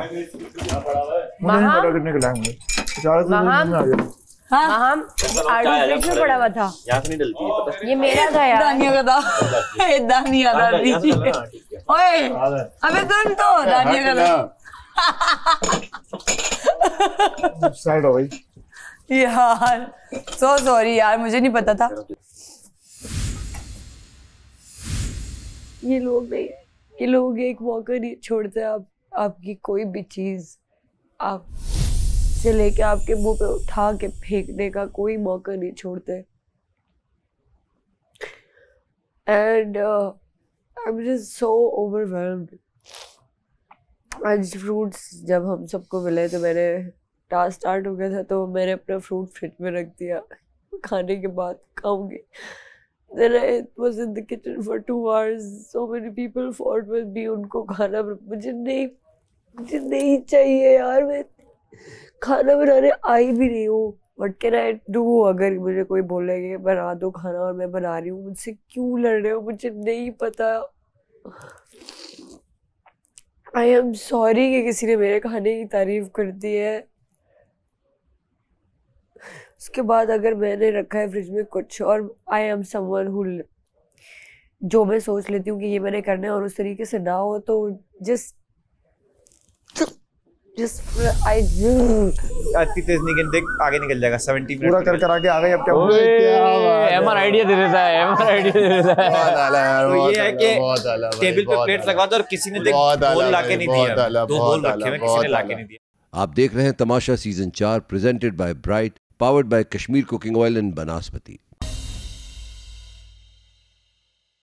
मुझे नहीं पता कितने खिलाए मुझे, 400 में आ गया। हाँ आलू फ्रिज में पड़ा हुआ था। यहाँ से नहीं डलती है पता। ये मेरा था यार। दानिया का था। दानिया दादी। ओए अबे तुम तो दानिया का था। साइड हो गई यार। सो सॉरी यार, मुझे नहीं पता था। ये लोग एक मौका नहीं छोड़ते। आपकी कोई भी चीज आप से लेके आपके मुंह पे उठा के फेंकने का कोई मौका नहीं छोड़ते। And I am just so overwhelmed. आज फ्रूट्स जब हम सबको मिले तो मैंने टास्क स्टार्ट हो गया था तो मैंने अपना फ्रूट फ्रिज में रख दिया, खाने के बाद खाऊंगी। Then I was in the kitchen for 2 hours. So many people fought with me. उनको खाना मुझे नहीं चाहिए यार। मैं खाना बनाने आई भी नहीं हूँ। What can I do? अगर मुझे कोई बोलेगा बना दो खाना और मैं बना रही हूँ, मुझसे क्यों लड़ रहे हो? मुझे नहीं पता। आई एम सॉरी कि किसी ने मेरे खाने की तारीफ कर दी है। उसके बाद अगर मैंने रखा है फ्रिज में कुछ और आई एम समवन हु जो मैं सोच लेती हूँ कि ये मैंने करना है और उस तरीके से ना हो तो जस्ट आई अति तेज नहीं देख आगे निकल जाएगा 70 मिनट पूरा कर आगे आ गए। अब क्या एमआर आइडिया दे देता है, एमआर आइडिया दे देता है। तो ये है कि टेबल पे प्लेट लगा दो और किसी ने देख बोल लाके नहीं दिया, 2 बोल रखे हैं किसी ने लाके नहीं दिया। आप देख रहे हैं Tamasha season 4 presented by Bright, powered by Kashmir cooking oil and बनास्पति।